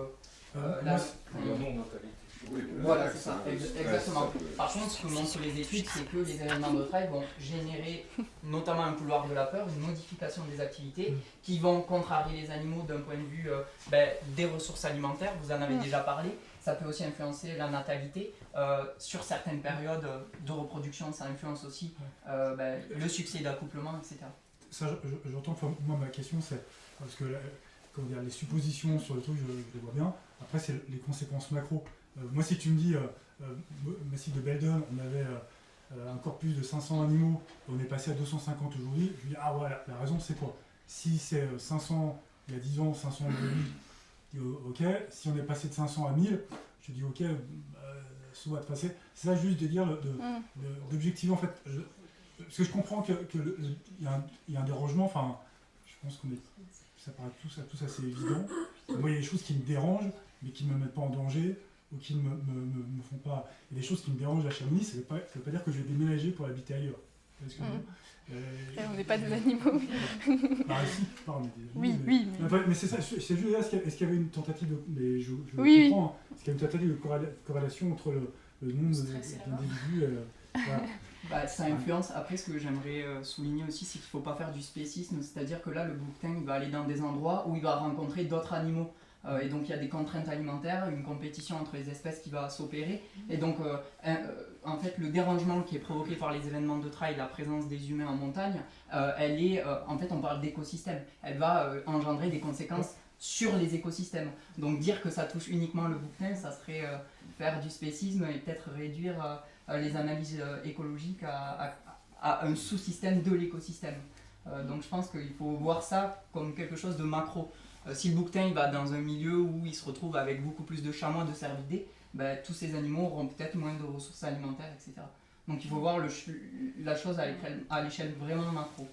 la non-mortalité. Oui, voilà, c'est ça, exactement. Par contre, ce que montrent les études, c'est que les événements de trail vont générer, notamment un couloir de la peur, une modification des activités qui vont contrarier les animaux d'un point de vue des ressources alimentaires, vous en avez déjà parlé. Ça peut aussi influencer la natalité. Sur certaines périodes de reproduction, ça influence aussi le succès d'accouplement, etc. Ça, j'entends. Moi, ma question, c'est parce que les suppositions sur le truc, je les vois bien. Après, c'est les conséquences macro. Moi, si tu me dis, massif de Baldon, on avait un corpus de 500 animaux, on est passé à 250 aujourd'hui, je lui dis, ah ouais, la raison, c'est quoi? Si c'est 500 il y a 10 ans, 500 aujourd'hui, ok. Si on est passé de 500 à 1000, je dis, ok, soit passer. C'est ça, juste de dire, d'objectiver, en fait. Parce que je comprends qu'il y a un dérangement, enfin, je pense ça paraît tous assez évident. Moi, il y a des choses qui me dérangent, mais qui ne me mettent pas en danger. ou qui ne me font pas... Il y a des choses qui me dérangent à Chamonix, ça ne veut pas dire que je vais déménager pour habiter ailleurs. Parce que, on n'est pas des animaux. Ah si, pardon, mais des Oui, animaux, oui. mais c'est ça, c'est juste là, est-ce qu'il y avait une tentative de... Mais je Oui, comprends, hein, est-ce qu'il y a une tentative de corrélation entre le nombre d'individus... voilà. Bah, ça influence. Après, ce que j'aimerais souligner aussi, c'est qu'il ne faut pas faire du spécisme, c'est-à-dire que là, le bouquetin, il va aller dans des endroits où il va rencontrer d'autres animaux. Et donc, il y a des contraintes alimentaires, une compétition entre les espèces qui va s'opérer. Et donc, en fait, le dérangement qui est provoqué par les événements de trail, la présence des humains en montagne, elle est, en fait, on parle d'écosystème. Elle va engendrer des conséquences sur les écosystèmes. Donc, dire que ça touche uniquement le bouquetin, ça serait faire du spécisme et peut-être réduire... les analyses écologiques à un sous-système de l'écosystème. Donc je pense qu'il faut voir ça comme quelque chose de macro. Si le bouquetin il va dans un milieu où il se retrouve avec beaucoup plus de chamois, de cervidés, ben, tous ces animaux auront peut-être moins de ressources alimentaires, etc. Donc il faut voir la chose à l'échelle vraiment macro.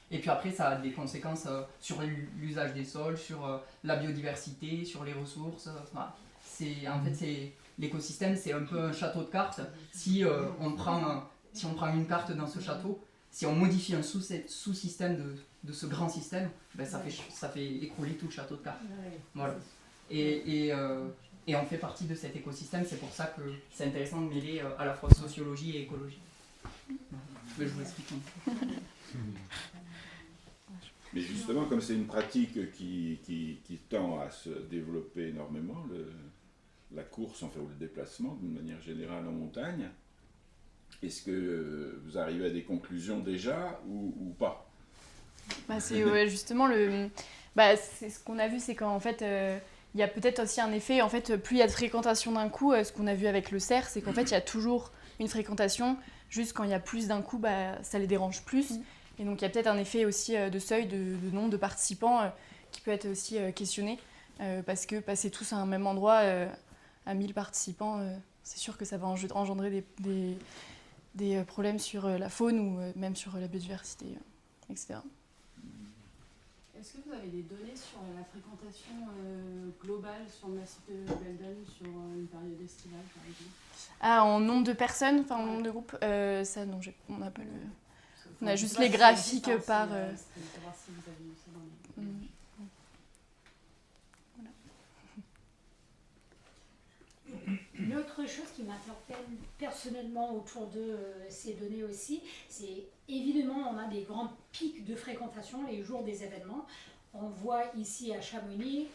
Et puis après, ça a des conséquences sur l'usage des sols, sur la biodiversité, sur les ressources. En fait, c'est... L'écosystème, c'est un peu un château de cartes. Si on prend une carte dans ce château, si on modifie un sous-système de ce grand système, ben ça fait écrouler tout le château de cartes. Voilà. Et on fait partie de cet écosystème, c'est pour ça que c'est intéressant de mêler à la fois sociologie et écologie. Je vous explique. Mais justement, comme c'est une pratique qui tend à se développer énormément, la course, enfin, ou le déplacement d'une manière générale en montagne, est-ce que vous arrivez à des conclusions déjà ou pas? C'est justement c'est ce qu'on a vu, c'est qu'en fait il y a peut-être aussi un effet, en fait plus il y a de fréquentation d'un coup, ce qu'on a vu avec le cerf, c'est qu'en fait il y a toujours une fréquentation, juste quand il y a plus d'un coup, ça les dérange plus. Et donc il y a peut-être un effet aussi de seuil, de nombre de participants qui peut être aussi questionné, parce que passer tous à un même endroit à 1000 participants, c'est sûr que ça va engendrer des problèmes sur la faune ou même sur la biodiversité, etc. Est-ce que vous avez des données sur la fréquentation globale sur le massif de Belledonne sur une période estivale, par exemple? Ah, en nombre de personnes, enfin en nombre de groupes, ça non, on n'a pas le... On a juste les graphiques par... Savoir si vous avez eu ça dans les... Une autre chose qui m'interpelle personnellement autour de ces données aussi, c'est évidemment on a des grands pics de fréquentation les jours des événements. On voit ici à Chamonix,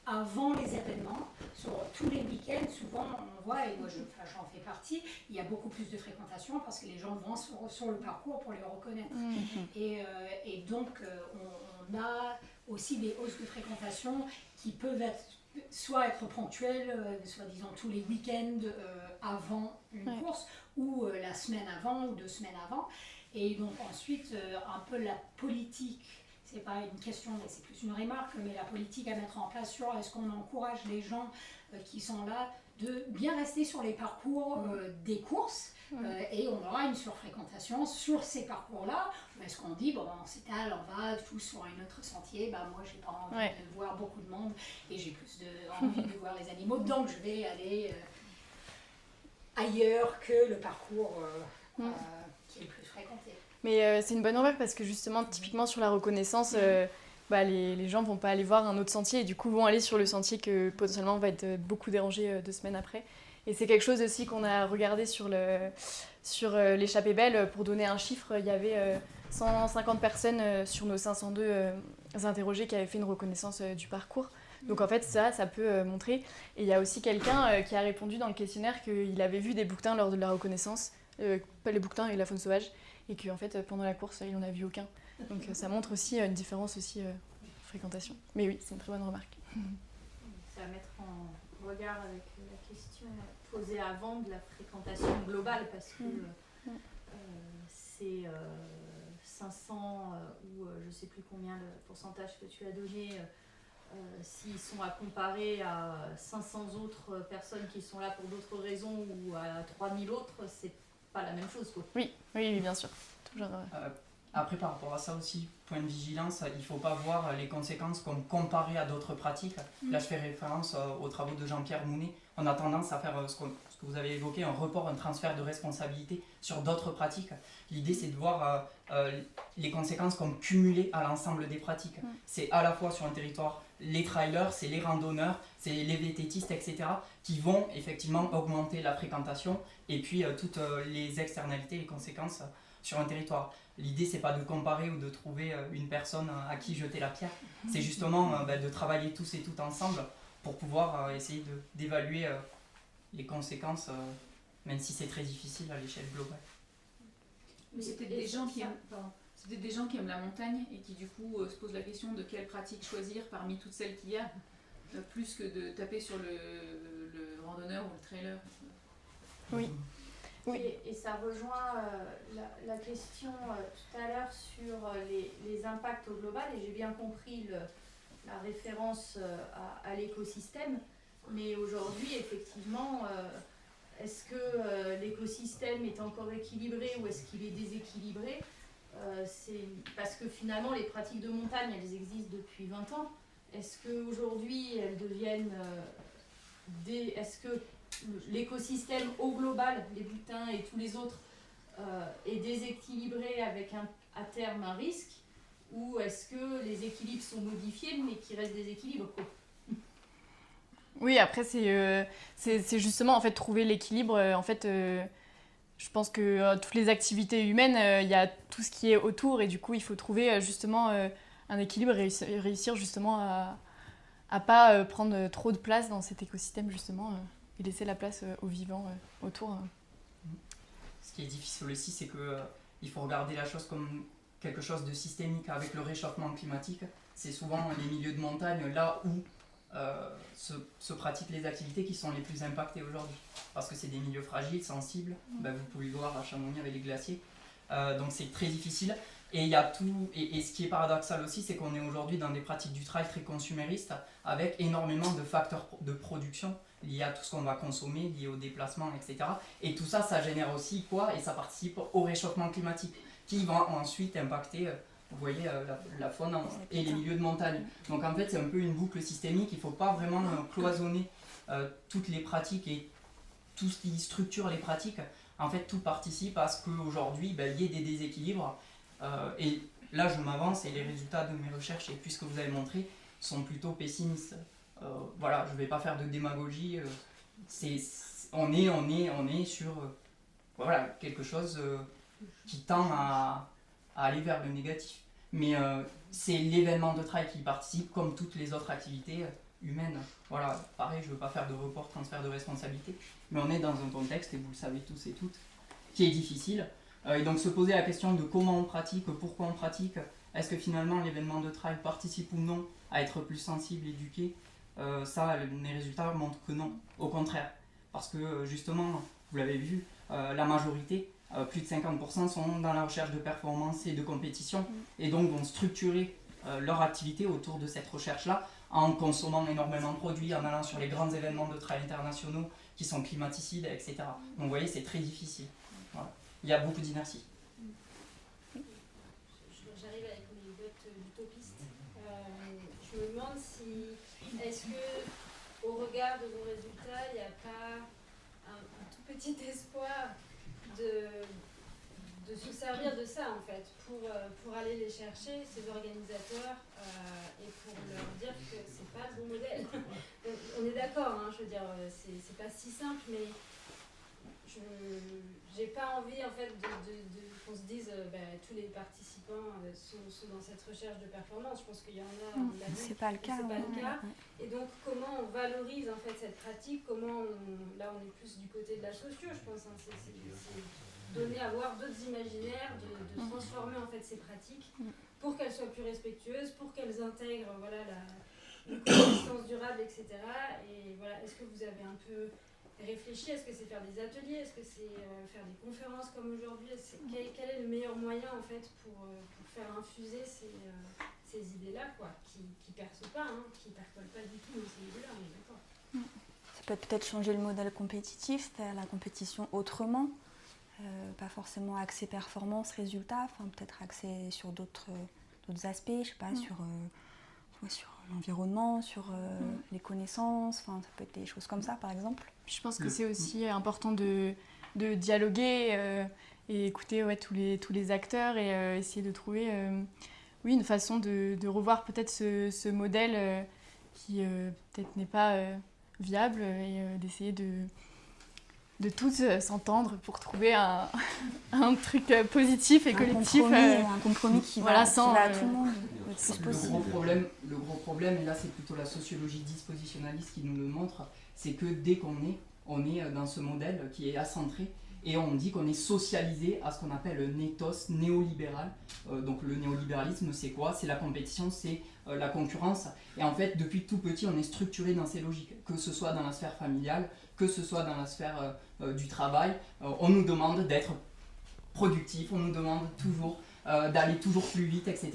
avant les événements, sur tous les week-ends, souvent on voit, et moi j'en fais partie, il y a beaucoup plus de fréquentation parce que les gens vont sur le parcours pour les reconnaître. Et donc on a aussi des hausses de fréquentation qui peuvent soit être ponctuelles, soit disons tous les week-ends avant une course, ou la semaine avant, ou 2 semaines avant. Et donc ensuite, un peu la politique, c'est pas une question, mais c'est plus une remarque, mais la politique à mettre en place sur est-ce qu'on encourage les gens qui sont là de bien rester sur les parcours des courses, et on aura une surfréquentation sur ces parcours-là. Est-ce qu'on dit, bon, on s'étale, on va tous sur un autre sentier, moi j'ai pas envie de voir beaucoup de monde et j'ai plus envie de voir les animaux, donc je vais aller ailleurs que le parcours qui est le plus fréquenté. Mais c'est une bonne remarque parce que justement, typiquement sur la reconnaissance, les gens vont pas aller voir un autre sentier et du coup vont aller sur le sentier que potentiellement va être beaucoup dérangé 2 semaines après. Et c'est quelque chose aussi qu'on a regardé sur l'échappée belle. Pour donner un chiffre, il y avait 150 personnes sur nos 502 interrogés qui avaient fait une reconnaissance du parcours. Donc en fait, ça peut montrer. Et il y a aussi quelqu'un qui a répondu dans le questionnaire qu'il avait vu des bouquetins lors de la reconnaissance, pas les bouquetins et la faune sauvage, et qu'en fait, pendant la course, il n'en a vu aucun. Donc ça montre aussi une différence aussi de fréquentation. Mais oui, c'est une très bonne remarque. Ça va mettre en regard avec la question posée avant de la fréquentation globale, parce que c'est 500 ou je ne sais plus combien le pourcentage que tu as donné, s'ils sont à comparer à 500 autres personnes qui sont là pour d'autres raisons ou à 3000 autres, c'est pas la même chose, quoi. Oui, bien sûr. Toujours, Après, par rapport à ça aussi, point de vigilance, il ne faut pas voir les conséquences comme comparées à d'autres pratiques. Là, je fais référence aux travaux de Jean-Pierre Mounet. On a tendance à faire ce que vous avez évoqué, un report, un transfert de responsabilité sur d'autres pratiques. L'idée, c'est de voir les conséquences comme cumulées à l'ensemble des pratiques. C'est à la fois sur un territoire les trailers, c'est les randonneurs, c'est les vététistes, etc., qui vont effectivement augmenter la fréquentation et puis toutes les externalités, les conséquences sur un territoire. L'idée, c'est pas de comparer ou de trouver une personne à qui jeter la pierre, c'est justement de travailler tous et toutes ensemble pour pouvoir essayer d'évaluer les conséquences, même si c'est très difficile à l'échelle globale. Mais c'est peut-être des gens qui aiment la montagne et qui du coup se posent la question de quelle pratique choisir parmi toutes celles qu'il y a, plus que de taper sur le randonneur ou le trailer. Oui. Oui. Et ça rejoint la question tout à l'heure sur les impacts au global, et j'ai bien compris la référence à l'écosystème, mais aujourd'hui, effectivement, est-ce que l'écosystème est encore équilibré ou est-ce qu'il est déséquilibré? C'est parce que finalement, les pratiques de montagne, elles existent depuis 20 ans. Est-ce qu'aujourd'hui, elles deviennent... Est-ce que l'écosystème au global, les butins et tous les autres, est déséquilibré avec à terme un risque, ou est-ce que les équilibres sont modifiés mais qu'il reste des équilibres, quoi? Oui, après c'est justement en fait trouver l'équilibre. En fait, je pense que toutes les activités humaines, il y a tout ce qui est autour et du coup il faut trouver justement un équilibre et réussir justement à pas prendre trop de place dans cet écosystème justement et laisser la place aux vivants autour. Ce qui est difficile aussi, c'est que il faut regarder la chose comme quelque chose de systémique. Avec le réchauffement climatique, c'est souvent les milieux de montagne là où se pratiquent les activités qui sont les plus impactées aujourd'hui. Parce que c'est des milieux fragiles, sensibles. Vous pouvez le voir à Chamonix avec les glaciers. Donc c'est très difficile. Et il y a tout. Et ce qui est paradoxal aussi, c'est qu'on est aujourd'hui dans des pratiques du trail très consuméristes, avec énormément de facteurs de production liés à tout ce qu'on va consommer, liés au déplacement, etc. Et tout ça, ça génère aussi quoi? Et ça participe au réchauffement climatique, qui va ensuite impacter, vous voyez, la faune et les milieux de montagne. Donc en fait, c'est un peu une boucle systémique. Il ne faut pas vraiment cloisonner toutes les pratiques et tout ce qui structure les pratiques. En fait, tout participe à ce qu'aujourd'hui, il y ait des déséquilibres. Et là, je m'avance et les résultats de mes recherches, et puis ce que vous avez montré, sont plutôt pessimistes. Voilà, je ne vais pas faire de démagogie. On est sur voilà, quelque chose qui tend à aller vers le négatif. Mais c'est l'événement de trail qui participe, comme toutes les autres activités humaines. Voilà, pareil, je ne veux pas faire de report, transfert de responsabilité, mais on est dans un contexte, et vous le savez tous et toutes, qui est difficile. Et donc se poser la question de comment on pratique, pourquoi on pratique, est-ce que finalement l'événement de trail participe ou non à être plus sensible, éduqué, ça, les résultats montrent que non, au contraire. Parce que justement, vous l'avez vu, la majorité, plus de 50% sont dans la recherche de performance et de compétition, et donc vont structurer leur activité autour de cette recherche-là, en consommant énormément de produits, en allant sur les grands événements de trail internationaux qui sont climaticides, etc. Donc vous voyez, c'est très difficile. Voilà. Il y a beaucoup d'inertie. J'arrive avec mes bottes d'utopiste. Je me demande si, est-ce que, au regard de vos résultats, il n'y a pas un tout petit espoir de se servir de ça, en fait, pour aller les chercher, ces organisateurs, et pour leur dire que c'est pas le bon modèle. On est d'accord, hein, je veux dire, c'est pas si simple, mais j'ai pas envie en fait qu'on se dise tous les participants sont dans cette recherche de performance. Je pense qu'il y en a, c'est pas le cas. C'est pas le cas. Et donc comment on valorise en fait cette pratique, là on est plus du côté de la socio, je pense, hein, c'est donner à voir d'autres imaginaires, de transformer en fait ces pratiques pour qu'elles soient plus respectueuses, pour qu'elles intègrent voilà une coexistence durable, etc. Et voilà, est-ce que vous avez un peu réfléchi? Est-ce que c'est faire des ateliers? Est-ce que c'est faire des conférences comme aujourd'hui? Quel est le meilleur moyen en fait pour faire infuser ces idées-là, quoi, qui percent pas, hein, qui percolent pas du tout dans ces idées-là, on est d'accord. Ça peut peut-être changer le modèle compétitif, faire la compétition autrement. pas forcément axé performance, résultat, peut-être axé sur d'autres aspects, je sais pas, sur l'environnement, sur les connaissances, ça peut être des choses comme ça par exemple. Je pense que c'est aussi important de dialoguer et écouter tous les acteurs et essayer de trouver une façon de revoir peut-être ce modèle qui peut-être n'est pas viable et d'essayer de tous s'entendre pour trouver un truc positif et collectif. Un compromis qui va à tout le monde. Le gros problème, et là c'est plutôt la sociologie dispositionnaliste qui nous le montre, c'est que dès qu'on est dans ce modèle qui est acentré, et on dit qu'on est socialisé à ce qu'on appelle le ethos néolibéral. Donc le néolibéralisme, c'est quoi? C'est la compétition, c'est la concurrence. Et en fait, depuis tout petit, on est structuré dans ces logiques, que ce soit dans la sphère familiale, que ce soit dans la sphère du travail. On nous demande d'être productif, on nous demande toujours d'aller toujours plus vite, etc.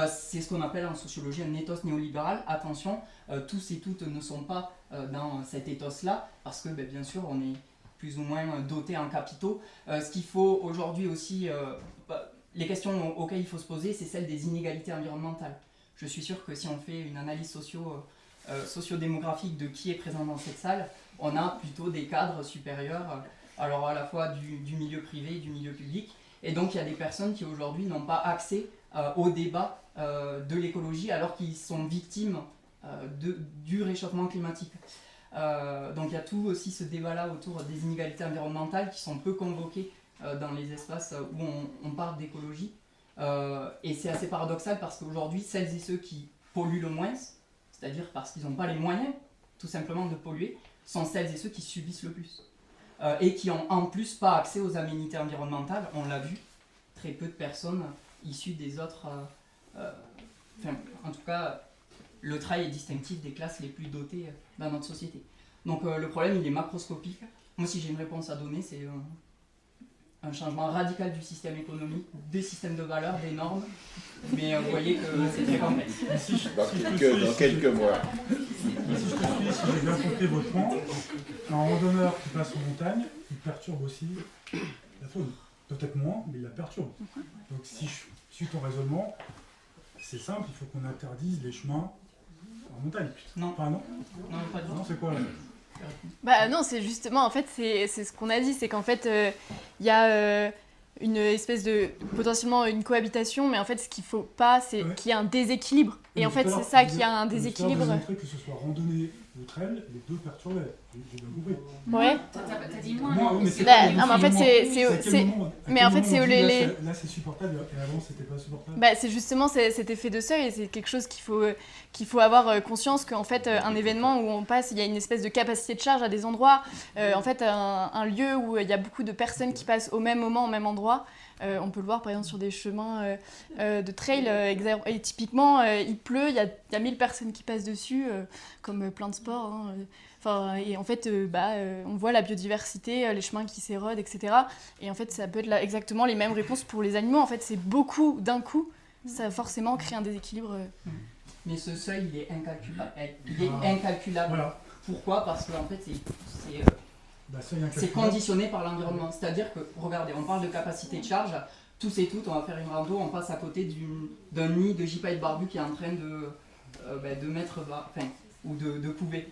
C'est ce qu'on appelle en sociologie un ethos néolibéral. Attention, tous et toutes ne sont pas dans cet ethos-là, parce que bien sûr, on est plus ou moins dotés en capitaux. Ce qu'il faut aujourd'hui aussi, les questions auxquelles il faut se poser, c'est celle des inégalités environnementales. Je suis sûr que si on fait une analyse sociodémographique de qui est présent dans cette salle, on a plutôt des cadres supérieurs, alors à la fois du milieu privé et du milieu public. Et donc il y a des personnes qui aujourd'hui n'ont pas accès au débat de l'écologie alors qu'ils sont victimes du réchauffement climatique. Donc il y a tout aussi ce débat-là autour des inégalités environnementales qui sont peu convoquées dans les espaces où on parle d'écologie. Et c'est assez paradoxal parce qu'aujourd'hui, celles et ceux qui polluent le moins, c'est-à-dire parce qu'ils n'ont pas les moyens tout simplement de polluer, sont celles et ceux qui subissent le plus. Et qui n'ont en plus pas accès aux aménités environnementales. On l'a vu, très peu de personnes issues des autres... en tout cas, le travail est distinctif des classes les plus dotées dans notre société. Donc le problème, il est macroscopique. Moi, si j'ai une réponse à donner, c'est un changement radical du système économique, des systèmes de valeurs, des normes. Mais vous voyez que c'est très complexe. Dans quelques mois. Si j'ai bien compris votre point, un randonneur qui passe en montagne, il perturbe aussi la faune. Peut-être moins, mais il la perturbe. Donc si je suis ton raisonnement, c'est simple, il faut qu'on interdise les chemins en montagne. Non. Enfin, non. Non, pas du tout. Non, c'est quoi là? Non, c'est justement, en fait, c'est ce qu'on a dit, c'est qu'en fait, il y a une espèce de, potentiellement une cohabitation, mais en fait, ce qu'il faut pas, c'est qu'il y ait un déséquilibre. Et en fait, c'est ça qu'il y a un déséquilibre. Vous avez montré que ce soit randonnée ou trail, les deux perturbaient. J'ai bien compris. Ouais. T'as dit moins. Non, mais c'est non, mais en fait, mais en fait, c'est les... Là, c'est supportable, et avant, c'était pas supportable. C'est justement cet effet de seuil, et c'est quelque chose qu'il faut avoir conscience qu'en fait, un événement où on passe, il y a une espèce de capacité de charge à des endroits. En fait, un lieu où il y a beaucoup de personnes qui passent au même moment, au même endroit. On peut le voir par exemple sur des chemins de trail. Et typiquement, il pleut, il y a 1000 personnes qui passent dessus, comme plein de sports. Et en fait, on voit la biodiversité, les chemins qui s'érodent, etc. Et en fait, ça peut être exactement les mêmes réponses pour les animaux. En fait, c'est beaucoup d'un coup. Ça forcément crée un déséquilibre. Mais ce seuil, il est incalculable. Voilà. Pourquoi? Parce qu'en fait, c'est conditionné par l'environnement. C'est-à-dire que, regardez, on parle de capacité de charge. Tous et toutes, on va faire une rando, on passe à côté d'un nid de gypaète barbu qui est en train de mettre bas, ou de couver.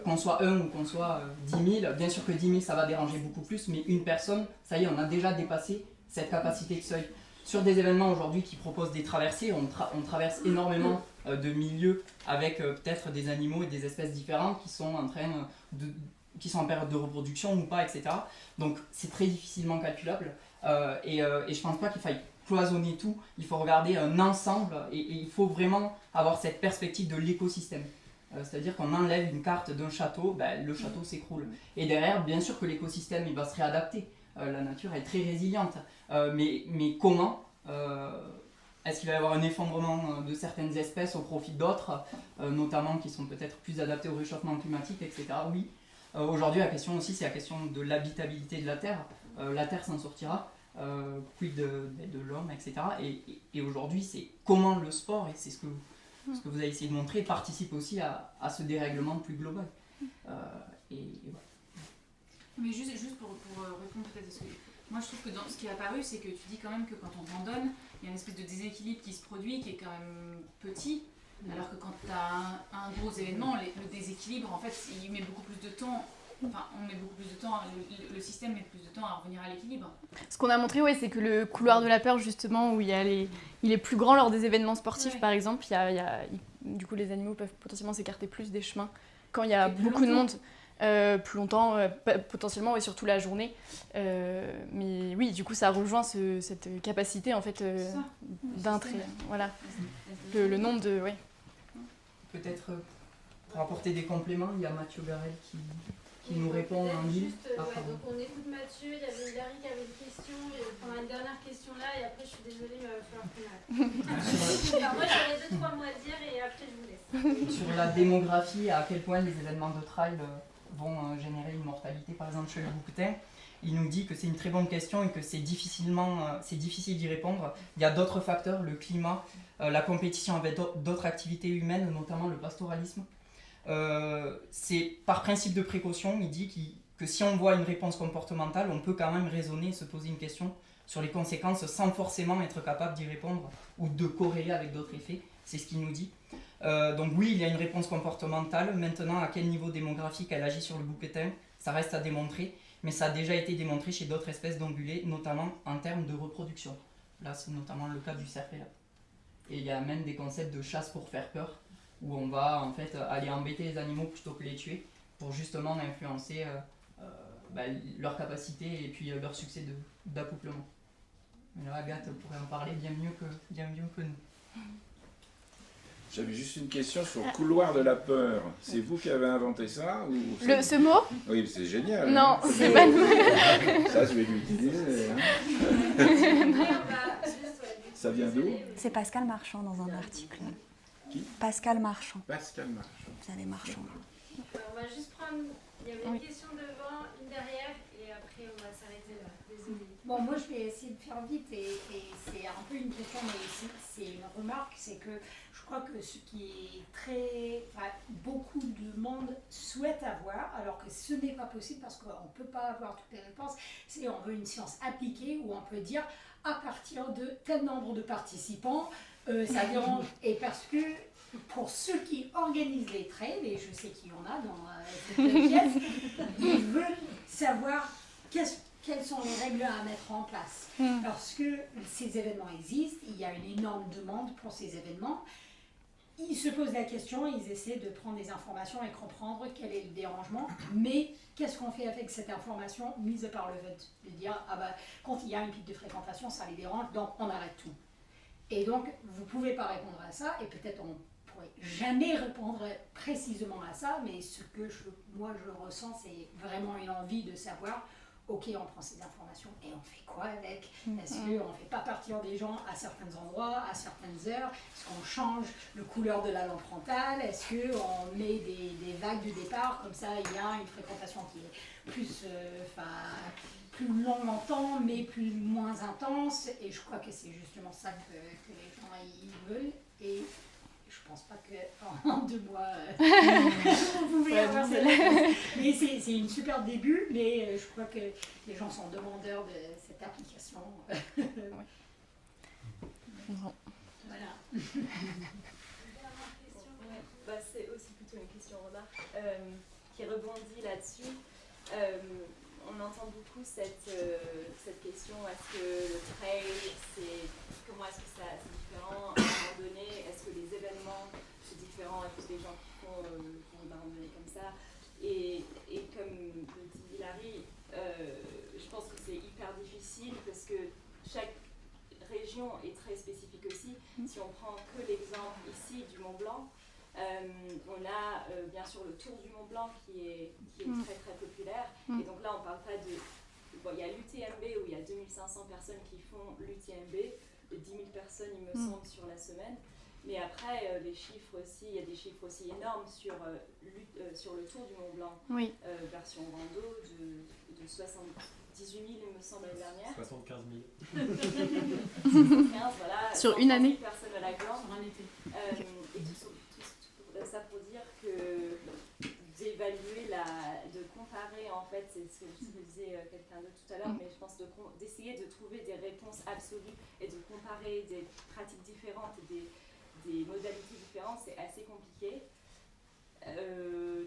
Qu'on soit un ou qu'on soit 10 000, bien sûr que 10 000 ça va déranger beaucoup plus, mais une personne, ça y est, on a déjà dépassé cette capacité de seuil. Sur des événements aujourd'hui qui proposent des traversées, on traverse énormément de milieux avec peut-être des animaux et des espèces différentes qui sont qui sont en période de reproduction ou pas, etc. Donc c'est très difficilement calculable et je pense pas qu'il faille cloisonner tout, il faut regarder un ensemble et il faut vraiment avoir cette perspective de l'écosystème. C'est-à-dire qu'on enlève une carte d'un château, le château s'écroule. Et derrière, bien sûr que l'écosystème il va se réadapter. La nature est très résiliente. Mais comment est-ce qu'il va y avoir un effondrement de certaines espèces au profit d'autres, notamment qui sont peut-être plus adaptées au réchauffement climatique, etc. Oui. Aujourd'hui, la question aussi, c'est la question de l'habitabilité de la Terre. La Terre s'en sortira, quid de l'homme, etc. Et aujourd'hui, c'est comment le sport, et c'est ce que vous avez essayé de montrer, participe aussi à ce dérèglement plus global. Et voilà. Mais juste pour répondre peut-être à ce que Moi, je trouve que dans ce qui est apparu, c'est que tu dis quand même que quand on randonne, il y a une espèce de déséquilibre qui se produit, qui est quand même petit, alors que quand tu as un gros événement, le déséquilibre, en fait, il met beaucoup plus de temps. Enfin, on met beaucoup plus de temps, le système met plus de temps à revenir à l'équilibre. Ce qu'on a montré, ouais, c'est que le couloir de la peur, justement, où il est plus grand lors des événements sportifs, par exemple, du coup, les animaux peuvent potentiellement s'écarter plus des chemins quand il y a beaucoup de monde. Plus longtemps, potentiellement, et surtout la journée. Mais oui, du coup, ça rejoint cette capacité, en fait, d'un trait. Voilà. Le nombre de... Ouais. Peut-être, pour apporter des compléments, il y a Mathieu Garel qui nous répond en ligne. Donc on écoute Mathieu, il y avait Hilary qui avait une question, et on a une dernière question là, et après je suis désolée, mais il va falloir qu'on arrête. Moi j'aurais 2-3 mots à dire, et après je vous laisse. Sur la démographie, à quel point les événements de trail vont générer une mortalité, par exemple chez le bouquetin, il nous dit que c'est une très bonne question et que c'est difficile d'y répondre. Il y a d'autres facteurs, le climat, la compétition avec d'autres activités humaines, notamment le pastoralisme. C'est par principe de précaution, il dit que si on voit une réponse comportementale, on peut quand même raisonner, se poser une question sur les conséquences sans forcément être capable d'y répondre ou de corréler avec d'autres effets. C'est ce qu'il nous dit. Donc oui, il y a une réponse comportementale. Maintenant, à quel niveau démographique elle agit sur le bouquetin, ça reste à démontrer. Mais ça a déjà été démontré chez d'autres espèces d'ongulés, notamment en termes de reproduction. Là, c'est notamment le cas du cerf. Et il y a même des concepts de chasse pour faire peur, où on va en fait aller embêter les animaux plutôt que les tuer, pour justement influencer leur capacité et puis leur succès d'accouplement. Mais là, Agathe pourrait en parler bien mieux que nous. J'avais juste une question sur le couloir de la peur. C'est vous qui avez inventé ça ou Ce mot ? Oui, c'est génial. Non, hein. c'est pas nous. Ça, je vais l'utiliser. Hein. Ça vient d'où? C'est Pascal Marchand dans un article. Qui? Pascal Marchand. Pascal Marchand. Vous avez Marchand. On va juste prendre... Il y avait une question devant, une derrière, et après on va s'arrêter là. Désolée. Bon, moi je vais essayer de faire vite et c'est un peu une question, mais c'est une remarque, c'est que je crois que ce qui est beaucoup de monde souhaite avoir, alors que ce n'est pas possible parce qu'on ne peut pas avoir toutes les réponses, c'est on veut une science appliquée où on peut dire à partir de tel nombre de participants, ça dérange, et parce que pour ceux qui organisent les trails, et je sais qu'il y en a dans cette pièce, ils veulent savoir quelles sont les règles à mettre en place. Parce que ces événements existent, il y a une énorme demande pour ces événements. Ils se posent la question, ils essaient de prendre des informations et comprendre quel est le dérangement, mais qu'est-ce qu'on fait avec cette information, mise par le vote? De dire, quand il y a une pic de fréquentation, ça les dérange, donc on arrête tout. Et donc, vous ne pouvez pas répondre à ça, et peut-être on ne pourrait jamais répondre précisément à ça, mais ce que moi je ressens, c'est vraiment une envie de savoir, ok, on prend ces informations et on fait quoi avec? Est-ce qu'on ne fait pas partir des gens à certains endroits, à certaines heures? Est-ce qu'on change la couleur de la lampe frontale? Est-ce qu'on met des vagues de départ? Comme ça, il y a une fréquentation qui est plus longue en temps, mais moins intense. Et je crois que c'est justement ça que les gens ils veulent. Et je pense pas qu'en 2 mois, vous pouvez avoir ces réponses. Mais c'est une super début, mais je crois que les gens sont demandeurs de cette application. Voilà. C'est aussi plutôt une question-remarque qui rebondit là-dessus. On entend beaucoup cette question, est-ce que le trail, comment est-ce que c'est différent à un moment donné? Est-ce que les événements, c'est différent à tous les gens qui font une randonnée comme ça? Et comme le dit Hilary, je pense que c'est hyper difficile parce que chaque région est très spécifique aussi. Si on prend que l'exemple ici du Mont Blanc, on a bien sûr le Tour du Mont Blanc qui est très très populaire. Et donc là on parle pas de... il y a l'UTMB où il y a 2500 personnes qui font l'UTMB, 10 000 personnes il me semble sur la semaine. Mais après les chiffres aussi, il y a des chiffres aussi énormes sur le Tour du Mont Blanc, version rando de 78 000 il me semble l'année dernière. 75 000. 75, voilà. Sur une année. Personnes à la glande. Sur un été. Et tout ça pour dire que d'évaluer, de comparer en fait, c'est ce que disait quelqu'un d'autre tout à l'heure, mais je pense réponse absolue et de comparer des pratiques différentes et des modalités différentes, c'est assez compliqué.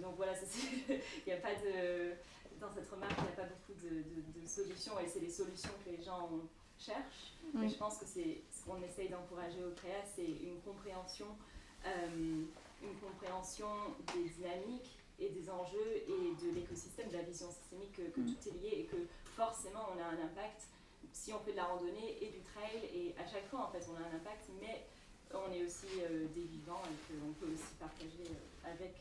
Donc voilà, il n'y a pas dans cette remarque, il n'y a pas beaucoup de solutions, et c'est les solutions que les gens cherchent. Mais je pense que c'est ce qu'on essaye d'encourager au CREA, c'est une compréhension des dynamiques et des enjeux et de l'écosystème, de la vision systémique, que tout est lié et que forcément on a un impact si on fait de la randonnée et du trail, et à chaque fois en fait on a un impact, mais on est aussi des vivants et qu'on peut aussi partager avec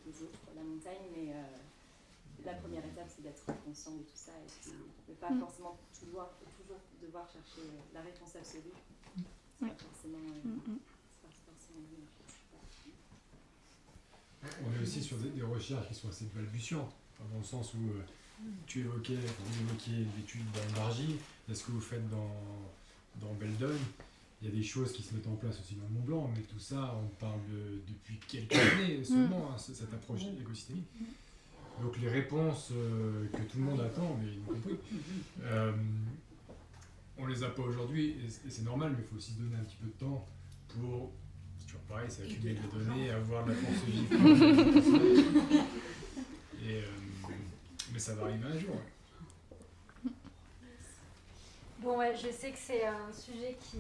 les autres la montagne, mais la première étape c'est d'être conscient de tout ça et de ne pas forcément toujours devoir chercher la réponse absolue. C'est pas forcément bien. On est aussi sur des recherches qui sont assez balbutiantes, dans le sens où vous évoquiez l'étude d'Argy, ce que vous faites dans Beldon. Il y a des choses qui se mettent en place aussi dans le Mont Blanc, mais tout ça, on parle depuis quelques années seulement, cette approche écosystémique. Donc les réponses que tout le monde attend, mais y compris, on les a pas aujourd'hui, et c'est normal, mais il faut aussi se donner un petit peu de temps pour, c'est toujours pareil, c'est accumuler des données, avoir de la force vive. Mais ça va arriver un jour. Bon, ouais, je sais que c'est un sujet qui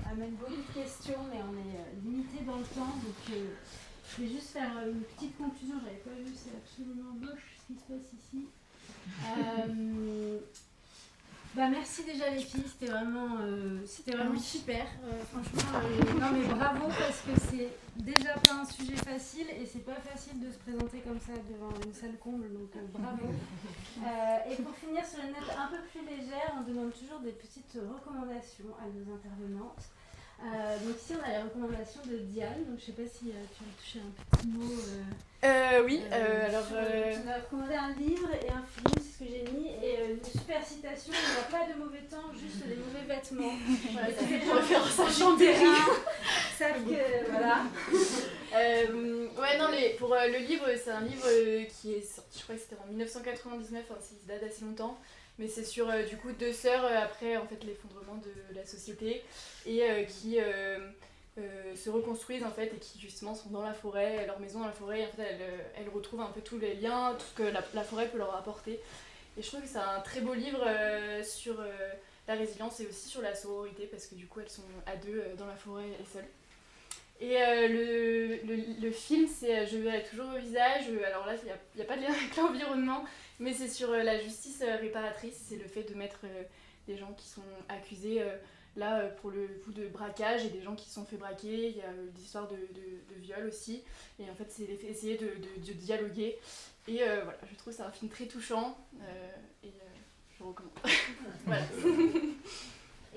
amène beaucoup de questions, mais on est limité dans le temps, donc je vais juste faire une petite conclusion. J'avais pas vu, c'est absolument moche ce qui se passe ici. Merci déjà les filles, c'était vraiment super. Franchement, non mais bravo, parce que c'est déjà pas un sujet facile et c'est pas facile de se présenter comme ça devant une salle comble, donc bravo. Et pour finir sur une note un peu plus légère, on demande toujours des petites recommandations à nos intervenantes. Donc ici on a les recommandations de Diane, donc je sais pas si tu veux toucher un petit mot. Oui, alors... Tu m'as recommandé un livre et un film, c'est ce que j'ai mis, et une super citation, il n'y a pas de mauvais temps, juste des mauvais vêtements. Voilà, ça fait référence à Chambéry. Savent que, voilà. Pour le livre, c'est un livre qui est sorti, je crois que c'était en 1999, ça date d'assez longtemps. Mais c'est sur du coup 2 sœurs après en fait l'effondrement de la société et qui se reconstruisent en fait et qui justement sont dans la forêt, leur maison dans la forêt, et en fait elles retrouvent un peu tous les liens, tout ce que la forêt peut leur apporter. Et je trouve que c'est un très beau livre sur la résilience et aussi sur la sororité, parce que du coup elles sont à 2 dans la forêt et seules. Et le film, c'est Je verrai toujours au visage. Alors là, il n'y a pas de lien avec l'environnement, mais c'est sur la justice réparatrice. C'est le fait de mettre des gens qui sont accusés, pour le coup de braquage, et des gens qui se sont fait braquer. Il y a des histoires de viol aussi. Et en fait, c'est essayer de dialoguer. Et voilà, je trouve que c'est un film très touchant. Et je recommande. Voilà.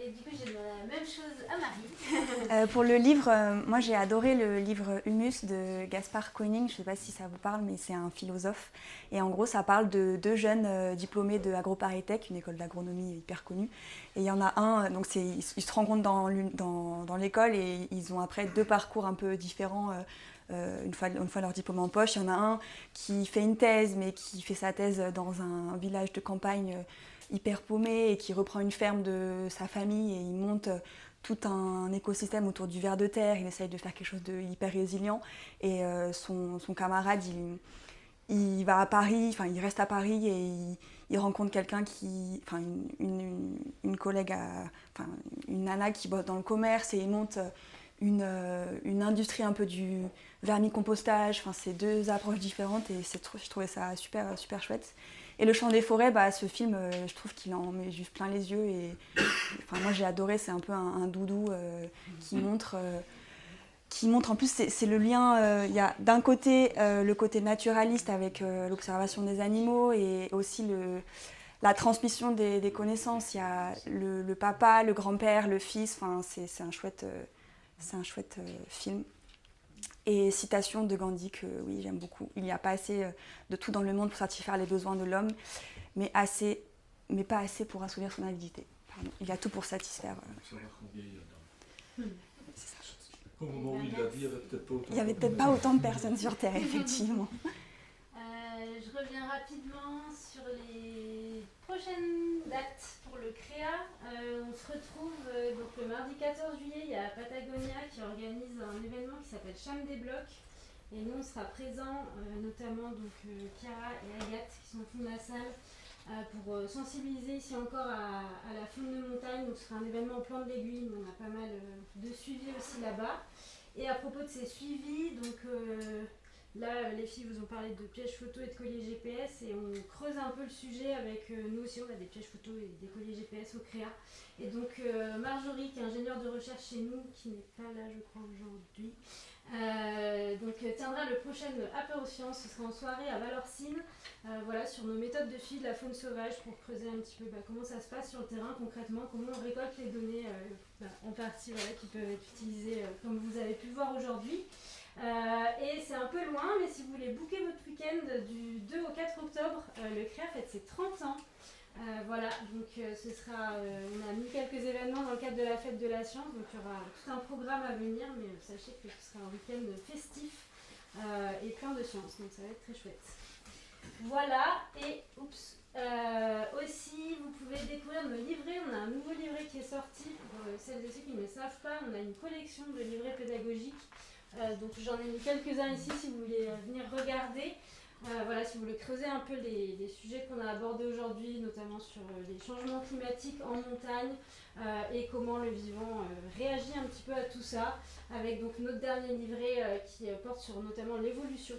Et du coup, j'ai demandé la même chose à Marie. Pour le livre, moi j'ai adoré le livre Humus de Gaspard Koenig. Je ne sais pas si ça vous parle, mais c'est un philosophe. Et en gros, ça parle de 2 jeunes diplômés de AgroParisTech, une école d'agronomie hyper connue. Et il y en a un, donc ils se rencontrent dans l'école, et ils ont après 2 parcours un peu différents. Une fois leur diplôme en poche, il y en a un qui fait une thèse, mais qui fait sa thèse dans un village de campagne hyper paumé, et qui reprend une ferme de sa famille, et il monte tout un écosystème autour du ver de terre. Il essaye de faire quelque chose de hyper résilient, et son camarade il va à Paris, enfin il reste à Paris, et il rencontre quelqu'un une collègue, une nana qui bosse dans le commerce, et il monte une industrie un peu du vermicompostage. Enfin, c'est 2 approches différentes, et je trouvais ça super, super chouette. Et Le Chant des forêts, ce film, je trouve qu'il en met juste plein les yeux. Et moi j'ai adoré, c'est un peu un doudou qui montre en plus, c'est le lien, il y a d'un côté le côté naturaliste avec l'observation des animaux, et aussi la transmission des connaissances. Il y a le papa, le grand-père, le fils, c'est un chouette film. Et citation de Gandhi que oui, j'aime beaucoup. Il n'y a pas assez de tout dans le monde pour satisfaire les besoins de l'homme, mais pas assez pour assouvir son avidité. Pardon. Il y a tout pour satisfaire. Au moment où il l'a dit, il n'y avait peut-être pas autant de personnes sur Terre, effectivement. Je reviens rapidement sur les prochaines dates pour le CREA, on se retrouve donc le mardi 14 juillet, il y a Patagonia qui organise un événement qui s'appelle Cham des Blocs. Et nous, on sera présents, notamment donc, Chiara et Agathe qui sont au fond de la salle, pour sensibiliser ici encore à la faune de montagne. Donc, ce sera un événement au plan de l'Aiguille, on a pas mal de suivis aussi là-bas. Et à propos de ces suivis, donc là, les filles vous ont parlé de pièges photo et de colliers GPS et on creuse un peu le sujet avec nous aussi, on a des pièges photo et des colliers GPS au CREA. Et donc Marjorie, qui est ingénieure de recherche chez nous, qui n'est pas là je crois aujourd'hui, donc tiendra le prochain apéro science, ce sera en soirée à Valorcine, voilà, sur nos méthodes de suivi de la faune sauvage pour creuser un petit peu comment ça se passe sur le terrain concrètement, comment on récolte les données en partie voilà, qui peuvent être utilisées comme vous avez pu le voir aujourd'hui. Et c'est un peu loin, mais si vous voulez booker votre week-end du 2 au 4 octobre, le CREA fête ses 30 ans. Voilà, donc ce sera, on a mis quelques événements dans le cadre de la fête de la science, donc il y aura tout un programme à venir, mais sachez que ce sera un week-end festif et plein de sciences, donc ça va être très chouette. Voilà, et aussi vous pouvez découvrir nos livrets, on a un nouveau livret qui est sorti, pour celles et ceux qui ne le savent pas, on a une collection de livrets pédagogiques, donc j'en ai mis quelques-uns ici si vous voulez venir regarder. Voilà, si vous voulez creuser un peu les sujets qu'on a abordés aujourd'hui, notamment sur les changements climatiques en montagne et comment le vivant réagit un petit peu à tout ça, avec donc notre dernier livret qui porte sur notamment l'évolution.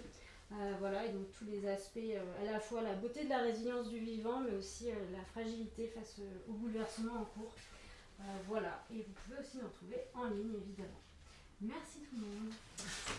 Voilà, et donc tous les aspects, à la fois la beauté de la résilience du vivant, mais aussi la fragilité face au bouleversement en cours. Voilà, et vous pouvez aussi nous retrouver en ligne évidemment. Merci tout le monde.